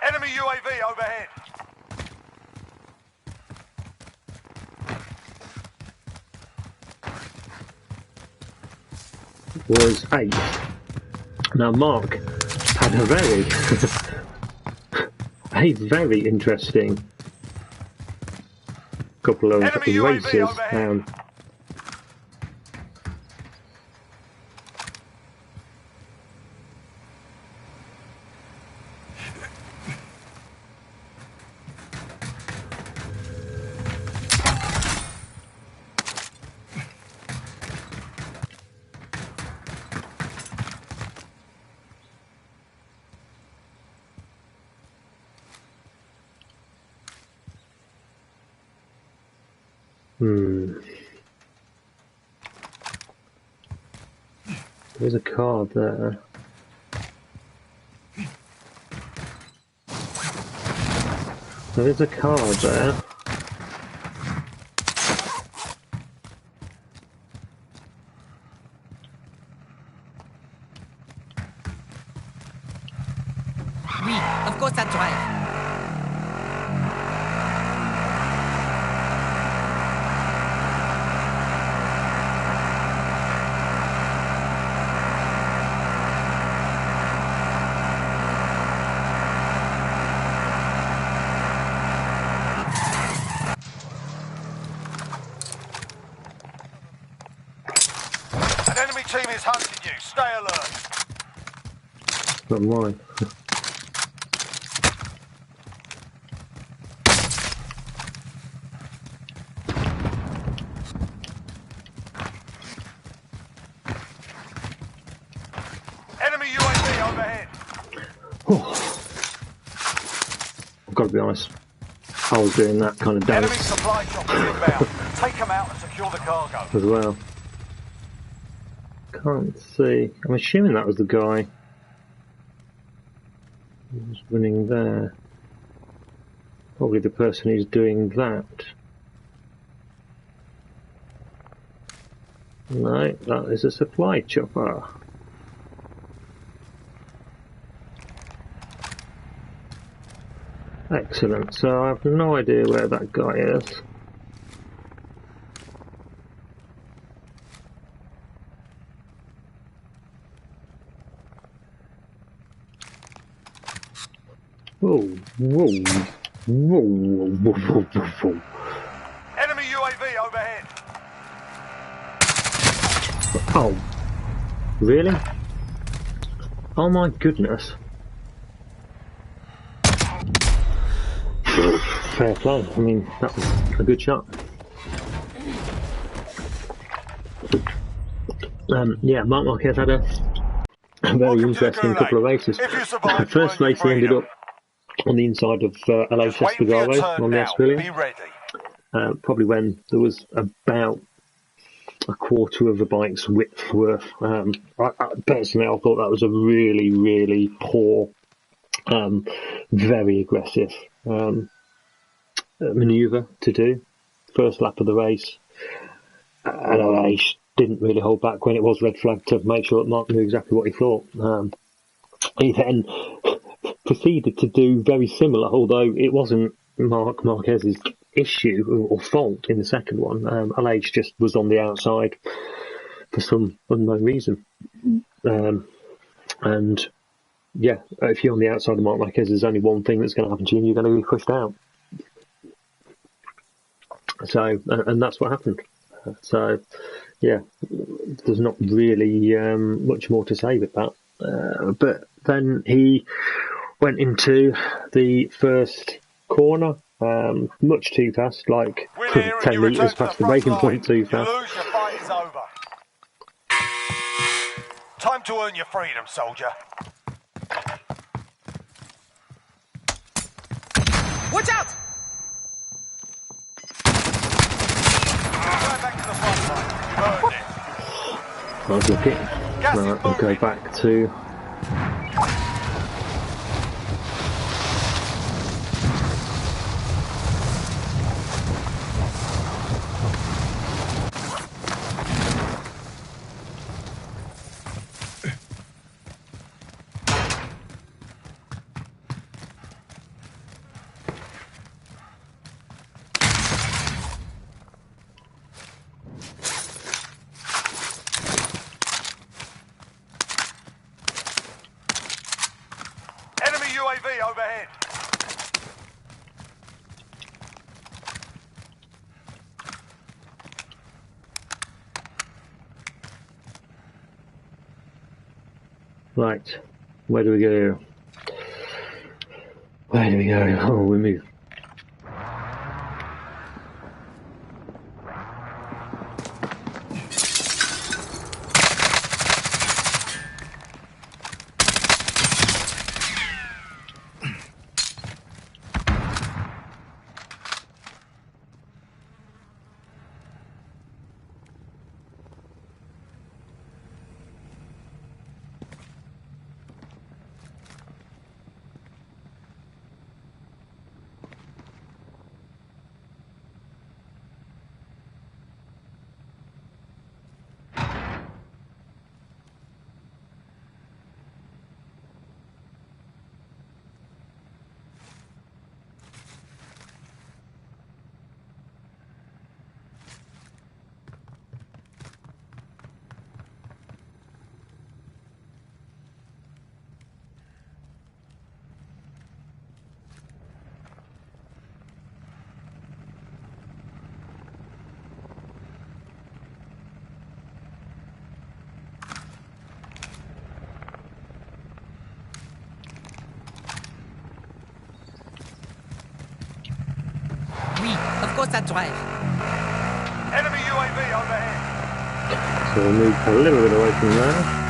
Enemy UAV overhead. Was 8. Now Mark had a very interesting couple of Enemy races. UAV overhead. There's a card there. There is a card there. Oui, of course that's right. An enemy team is hunting you. Stay alert. Not mine. Enemy UAV overhead. I've got to be honest. I was doing that kind of Enemy dance supply choppers inbound. Take them out and secure the cargo. as well. Can't see. I'm assuming that was the guy who was running there. Probably the person who's doing that. No, that is a supply chopper. Excellent. So I have no idea where that guy is. Whoa, whoa, whoa, whoa, whoa, whoa, whoa. Enemy UAV overhead. Oh, really? Oh my goodness. Fair play. I mean, that was a good shot. Yeah, Marc Marquez had a very Welcome interesting to the couple of Gulag. races. If you survive, First you earn race he ended freedom. up on the inside of Alain Just wait for your Espargaro turn on the now. Australian. Be ready. Probably when there was about a quarter of a bike's width worth. Personally, I thought that was a really, really poor, very aggressive manoeuvre to do. First lap of the race. And Alain didn't really hold back when it was red flag to make sure that Mark knew exactly what he thought. He then proceeded to do very similar, although it wasn't Marc Marquez's issue or fault in the second one. Alain just was on the outside for some unknown reason. And yeah, if you're on the outside of Marc Marquez, there's only one thing that's going to happen to you, and you're going to be pushed out. So, and that's what happened. So, yeah, there's not really much more to say with that. But then he went into the first corner much too fast, like Win here and 10 you return metres to the past the front breaking line. point too You fast. lose, your fight is over. Time to earn your freedom, soldier. Watch out! Going back to the front line. You've earned it. Nice looking. Gas is Right, we'll go moving. back to... Enemy UAV overhead. Right, where do we go? Where do we go? Oh, we move. Oui, of course that drive. Enemy UAV overhead. So we'll move a little bit away from there.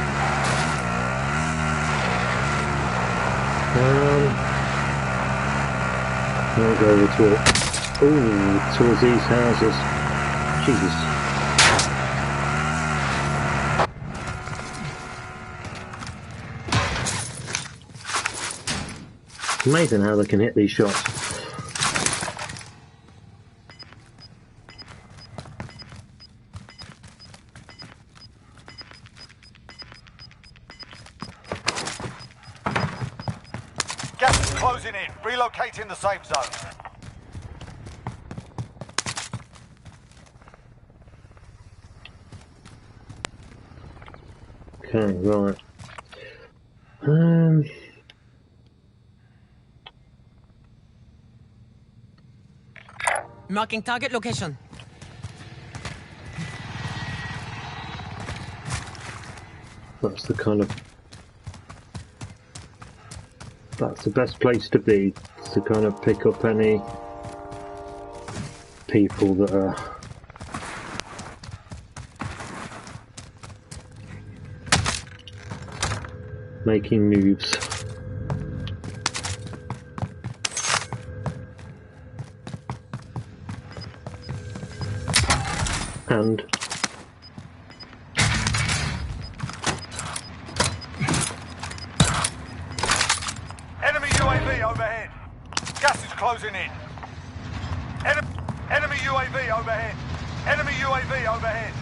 We'll go over towards these houses. Jesus. It's amazing how they can hit these shots. Gas is closing in. Relocating the safe zone. Okay, right. Marking target location. That's the kind of... That's the best place to be, to kind of pick up any people that are making moves. And Enemy UAV overhead. Gas is closing in. Enemy UAV overhead. Enemy UAV overhead.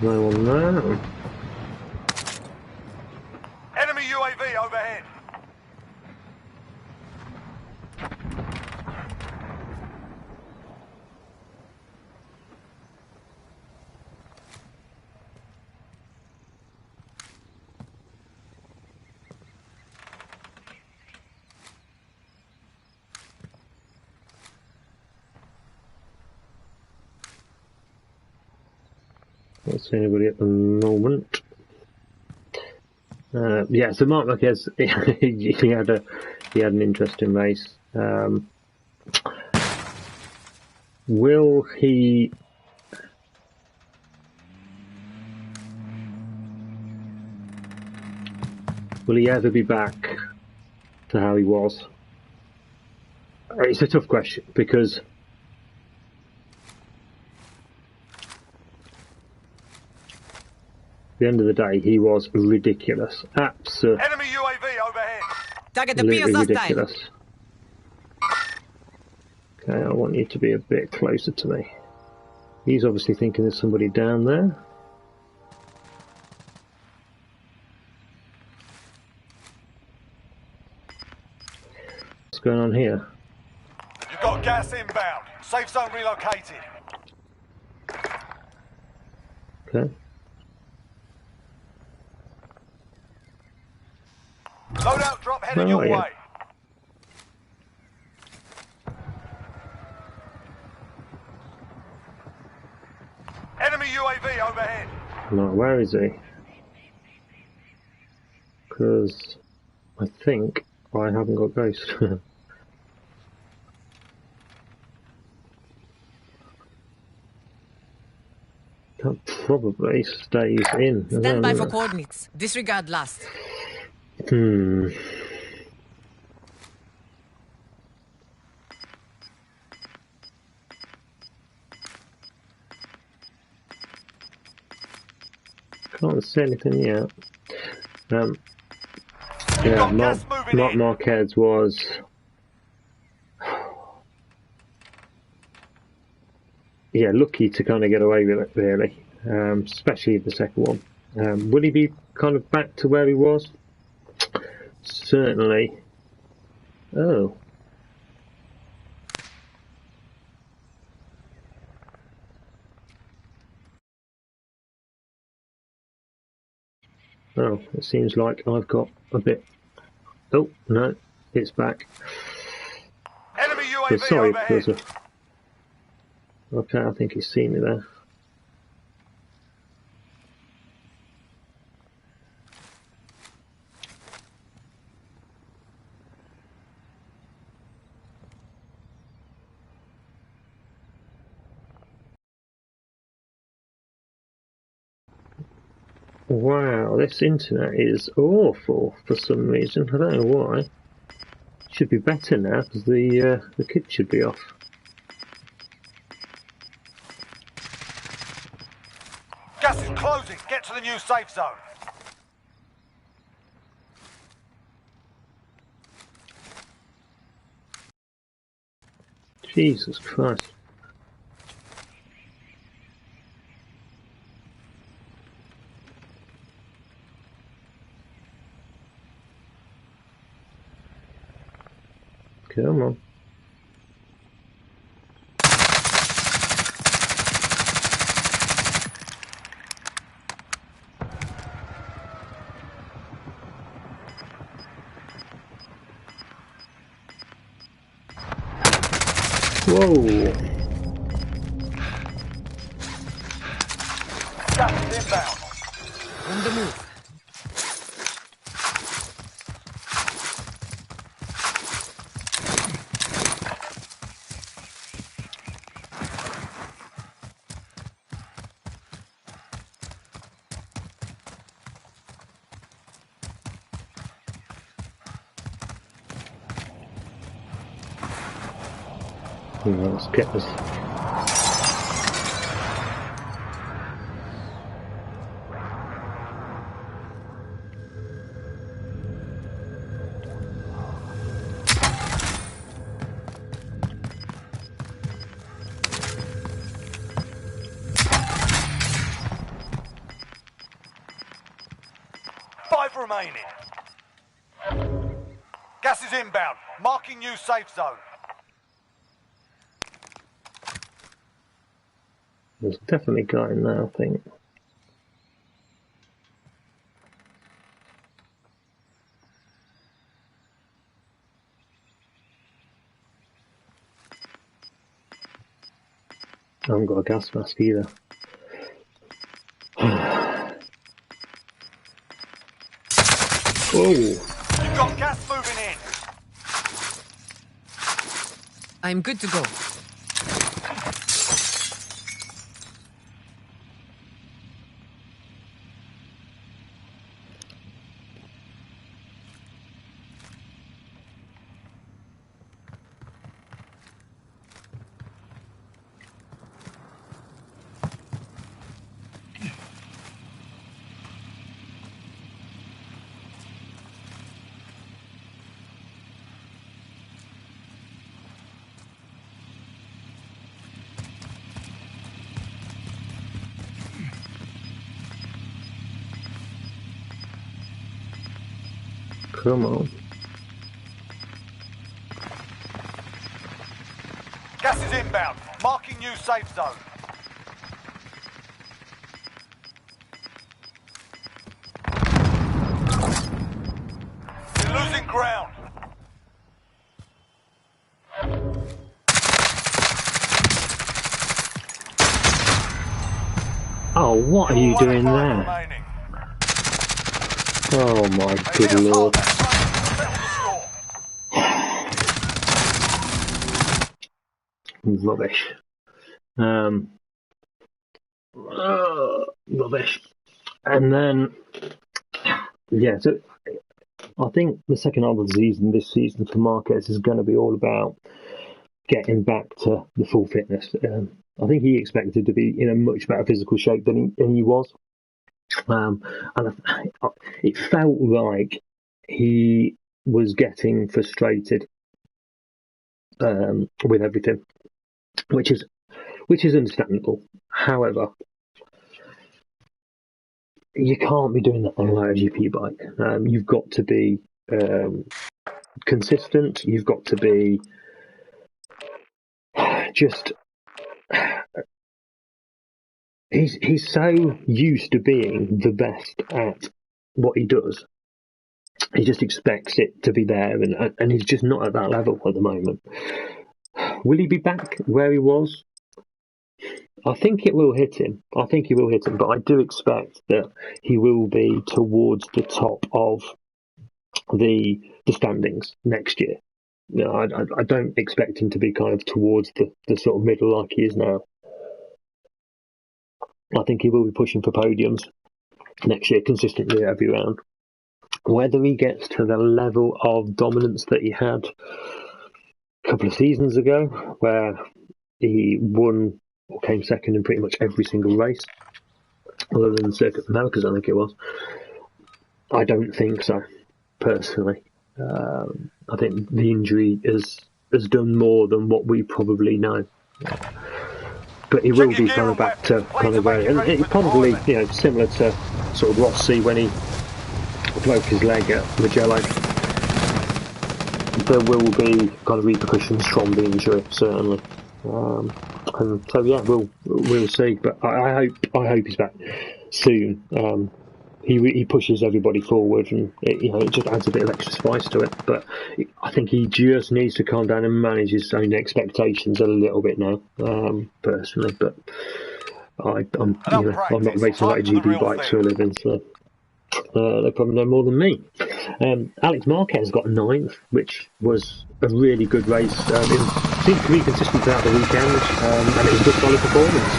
no one there. Enemy UAV overhead. Can't see anybody at the moment. Yeah, so Mark Marquez, he had an interesting race. Will he? Will he ever be back to how he was? It's a tough question because at the end of the day, he was ridiculous. Absolutely Enemy UAV overhead. Target appears hostile. ridiculous. Okay, I want you to be a bit closer to me. He's obviously thinking there's somebody down there. What's going on here? You've got gas inbound. Safe zone relocated. Okay. Loadout drop heading Where your are you? way. Enemy UAV overhead. Right, where is he? Because I think I haven't got Ghost. That probably stays in. Stand by for coordinates. Disregard last. Can't see anything yet. You've Yeah, got gas moving Mark in. Marquez was. Yeah, lucky to kind of get away with it, really, especially the second one. Will he be kind of back to where he was? Certainly. Oh. Oh, it seems like I've got a bit. Oh, no, it's back. Enemy So UAV sorry, overhead. because okay, I think he's seen me there. Wow, this internet is awful for some reason. I don't know why. It should be better now because the kit should be off. Gas is closing. Get to the new safe zone. Jesus Christ. Come on. Whoa. Gas is inbound. On the move. Let's get this. Five remaining. Gas is inbound. Marking new safe zone. There's definitely a guy in there, I think. I haven't got a gas mask either. Oh, You've got gas moving in. I'm good to go. come on. Gas is inbound. Marking new safe zone. You're losing ground. Oh, what are you One doing five there? remaining. Oh my They good hit us lord. hard. Settle the score. Rubbish. Rubbish. And then, yeah, so I think the second half of the season, this season for Marquez, is going to be all about getting back to the full fitness. I think he expected to be in a much better physical shape than he was. And it felt like he was getting frustrated with everything, which is understandable. However, you can't be doing that on a MotoGP bike. You've got to be consistent. You've got to be just. He's so used to being the best at what he does. He just expects it to be there, and he's just not at that level at the moment. Will he be back where he was? I think it will hit him. But I do expect that he will be towards the top of the standings next year. No, I don't expect him to be kind of towards the sort of middle like he is now. I think he will be pushing for podiums next year consistently every round. Whether he gets to the level of dominance that he had a couple of seasons ago, where he won or came second in pretty much every single race, other than the Circuit of Americas, I think it was, I don't think so, personally. I think the injury has done more than what we probably know. But he will be kind of back to kind of where, and it probably, similar to sort of Rossi when he broke his leg at Mugello. There will be kind of repercussions from the injury, certainly. And so yeah, we'll see. But I hope he's back soon. He pushes everybody forward, and it just adds a bit of extra spice to it. But I think he just needs to calm down and manage his own expectations a little bit now, personally. But I'm not racing like GP bikes for a living, so they probably know more than me. Alex Marquez got 9th, which was a really good race. It seemed to be consistent throughout the weekend, and it was a good solid performance.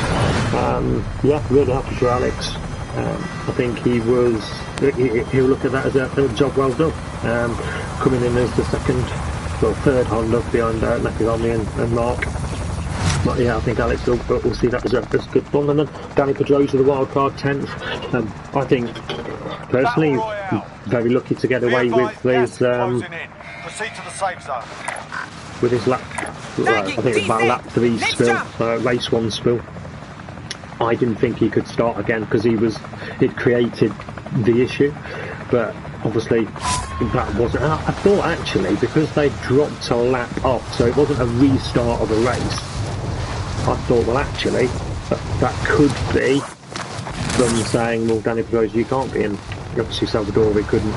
Yeah, really happy for Alex. I think he'll look at that as a job well done. Coming in as the third Honda behind Nakagami and Mark. But yeah, I think Alex will see that as good fun. And then Danny Pedrosa, the wildcard 10th. I think personally, very lucky to get away with his Proceed to the safe zone. with his lap. I think it was about lap 3 spill, race 1 spill. I didn't think he could start again because he'd created the issue, but obviously that wasn't. And I thought actually because they dropped a lap off, so it wasn't a restart of a race. I thought, well, actually that could be them saying, well, Danny Pedrosa, you can't be in. Obviously Salvador couldn't.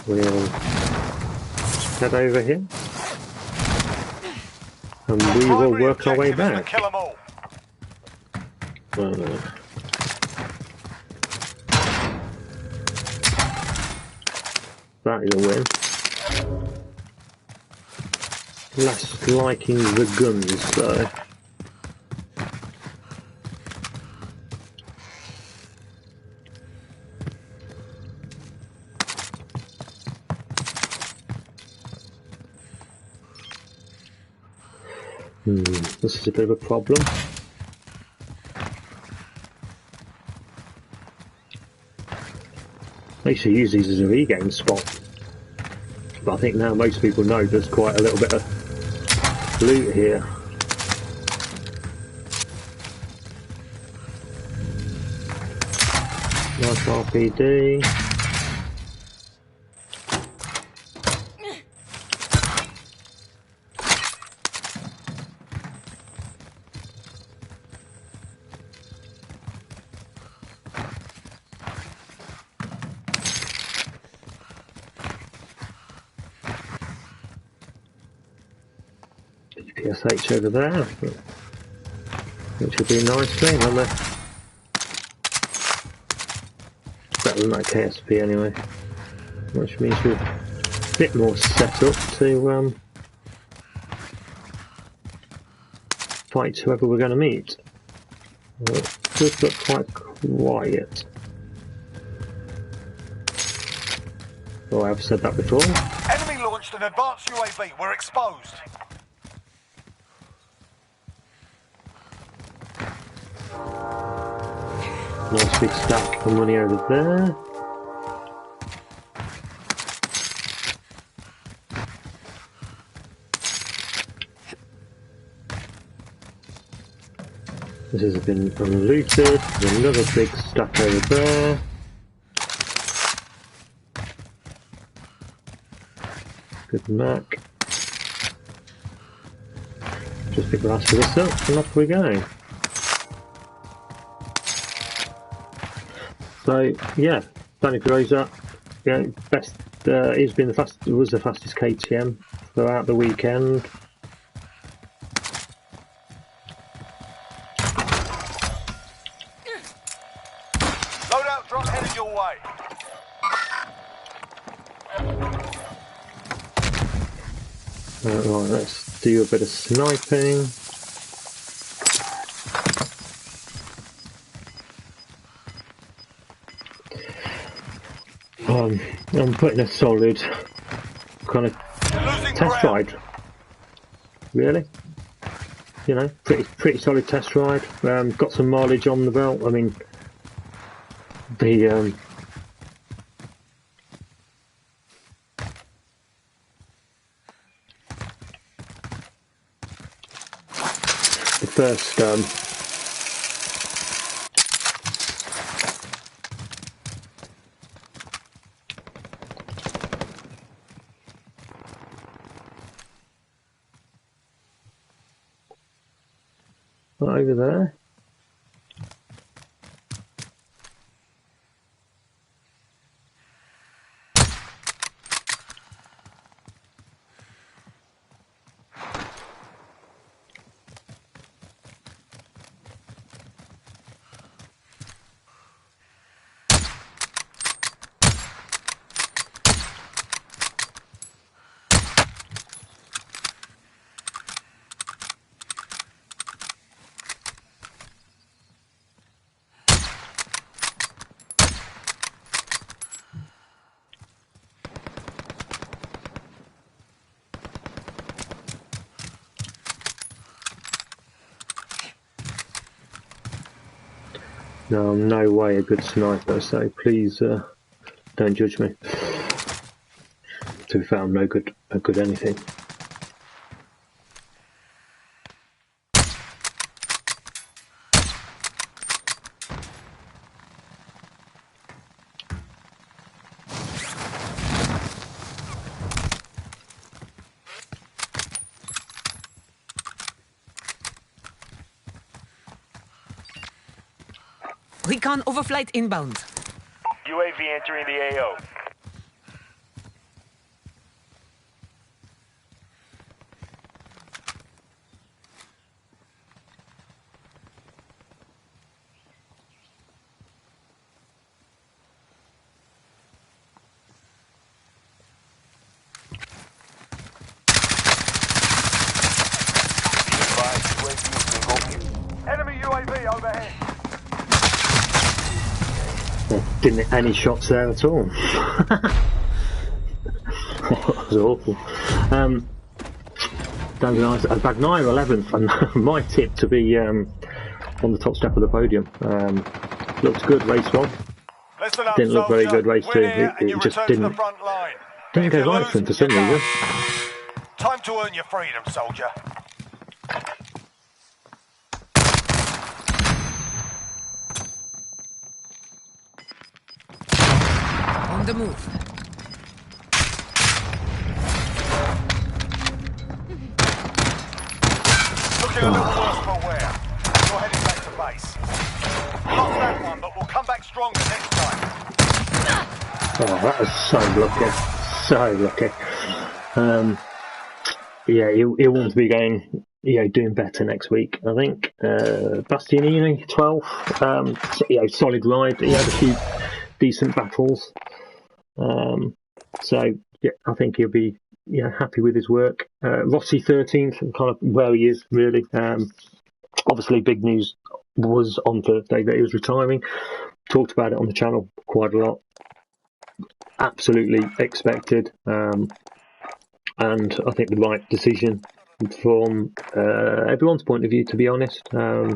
We'll head over here and we will work our way back. That is a win. Less liking the guns though. This is a bit of a problem. I used to use these as a regain spot, but I think now most people know there's quite a little bit of loot here. Nice RPD. PSH over there, which would be a nice thing, wouldn't it? Better than that KSP anyway, which means we're a bit more set up to fight whoever we're going to meet. Well, it does look quite quiet. Oh, I've said that before. Enemy launched an advanced UAV. We're exposed. Nice big stack of money over there. This has been unlooted. There's another big stack over there. Good Mac. Just pick the last of this up and off we go. So yeah, Danny Perosa, yeah, best. He's been was the fastest KTM throughout the weekend. Loadout drop headed your way. Right, let's do a bit of sniping. I'm putting a solid kind of test ride. Really, you know, pretty solid test ride. Got some mileage on the belt. I mean, the first right over there. No, I'm no way a good sniper, so please don't judge me. To be fair, I'm no good at good anything. Recon overflight inbound. UAV entering the AO. Didn't any shots there at all. That was awful. I bagged 9 or 11th, and my tip to be on the top step of the podium. Looked good race 1. Listen up, Didn't look very soldier. good race 2. Win here and you It just return to didn't the front line. go If you right lose, for him for you're some reason. done. Time to earn your freedom, soldier. On the move. Looking a little worse for wear. You're heading back to base. Lost that one, but we'll come back stronger next time. Oh, that was so lucky. So lucky. Yeah, he'll want to be going, doing better next week, I think. Bastianini, 12th. Solid ride. He had a few decent battles. So, yeah, I think he'll be happy with his work. Rossi, 13th, and kind of where he is, really. Obviously, big news was on Thursday that he was retiring. Talked about it on the channel quite a lot. Absolutely expected. And I think the right decision from everyone's point of view, to be honest.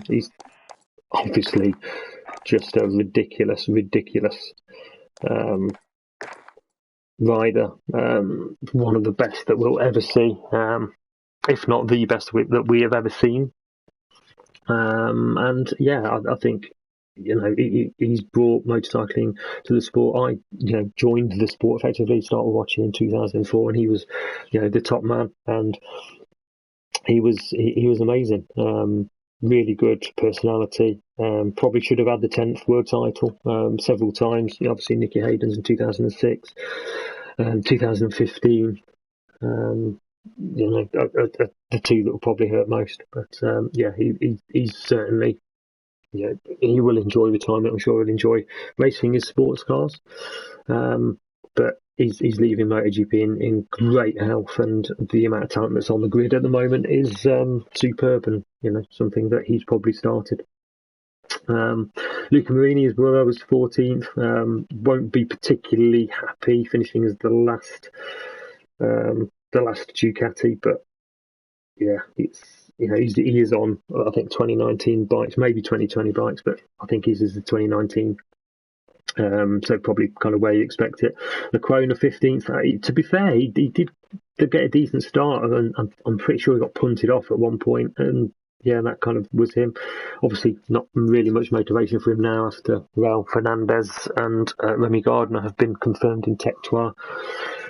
He's obviously just a ridiculous rider. One of the best that we'll ever see, if not the best that we have ever seen. And yeah, I think he's brought motorcycling to the sport. I joined the sport effectively, started watching in 2004, and he was the top man, and he was amazing. Really good personality. Probably should have had the 10th world title several times. Obviously Nicky Hayden's in 2006, 2015. The two that will probably hurt most. But yeah, he's certainly. He will enjoy retirement. I'm sure he'll enjoy racing his sports cars. But he's leaving MotoGP in great health, and the amount of talent that's on the grid at the moment is superb, and something that he's probably started. Luca Marini, his brother, was 14th. Won't be particularly happy finishing as the last Ducati, but yeah, he is on, I think, 2019 bikes, maybe 2020 bikes, but I think he's the 2019. So probably kind of where you expect it. The Corona 15th. To be fair, he did get a decent start, and I'm pretty sure he got punted off at one point, and yeah, that kind of was him. Obviously, not really much motivation for him now after Raul Fernandez and Remy Gardner have been confirmed in Tech 2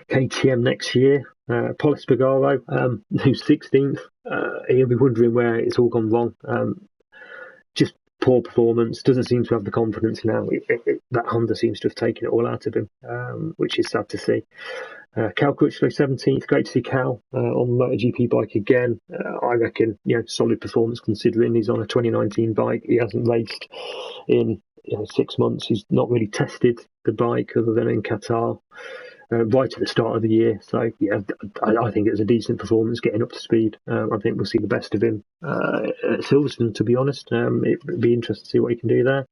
KTM next year. Paul Espargaro, who's 16th, he'll be wondering where it's all gone wrong. Just poor performance, doesn't seem to have the confidence now. That Honda seems to have taken it all out of him, which is sad to see. Cal Crutchlow, 17th. Great to see Cal on the MotoGP bike again. I reckon, solid performance considering he's on a 2019 bike. He hasn't raced in 6 months. He's not really tested the bike other than in Qatar. Right at the start of the year. So, yeah, I think it was a decent performance getting up to speed. I think we'll see the best of him at Silverstone, to be honest. It would be interesting to see what he can do there.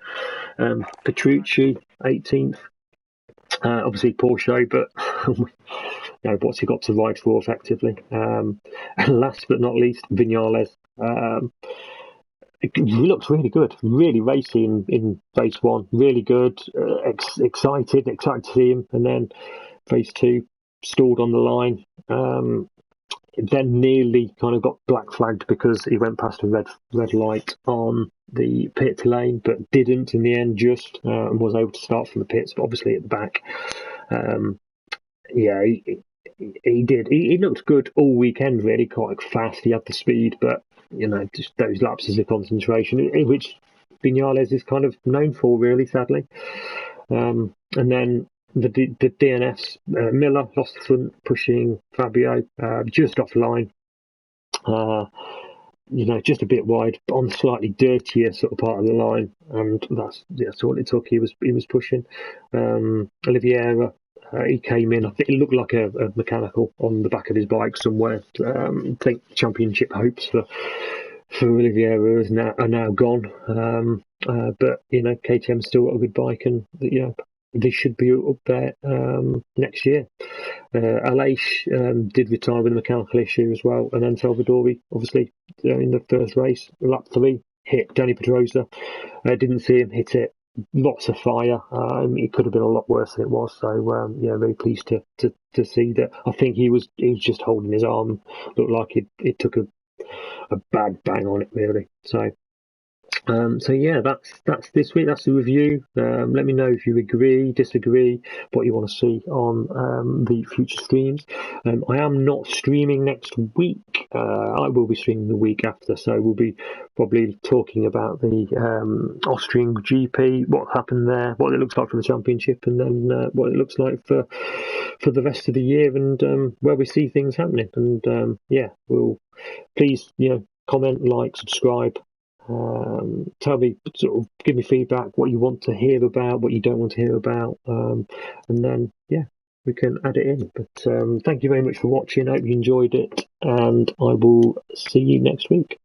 Petrucci, 18th. Obviously, poor show, but what's he got to ride for effectively? And last but not least, Viñales. He looks really good, really racy in race 1. Really good, excited to see him. And then race 2, stalled on the line. Then nearly kind of got black flagged because he went past a red light on the pit lane, but didn't in the end, just and was able to start from the pits, but obviously at the back. Yeah, he did. He looked good all weekend, really, quite fast. He had the speed, but just those lapses of concentration, which Viñales is kind of known for, really, sadly. And then the DNFs, Miller lost the front, pushing Fabio just offline. Just a bit wide, but on the slightly dirtier sort of part of the line, and that's all it took. He was pushing. Oliveira, he came in. I think it looked like a mechanical on the back of his bike somewhere. I think championship hopes for for Oliveira are now gone. But KTM's still got a good bike, and they should be up there next year. Aleix did retire with a mechanical issue as well, and then Salvadori, obviously, in the first race, lap 3, hit Danny Pedrosa. Didn't see him hit it. Lots of fire. It could have been a lot worse than it was. So very pleased to see that. I think he was just holding his arm. Looked like it took a bad bang on it, really. So yeah, that's this week. That's the review. Let me know if you agree, disagree, what you want to see on the future streams. I am not streaming next week. I will be streaming the week after, so we'll be probably talking about the Austrian GP, what happened there, what it looks like for the championship, and then what it looks like for the rest of the year, and where we see things happening. And we'll please comment, like, subscribe. Tell me, give me feedback, what you want to hear about, what you don't want to hear about, and then we can add it in. But thank you very much for watching. I hope you enjoyed it, and I will see you next week.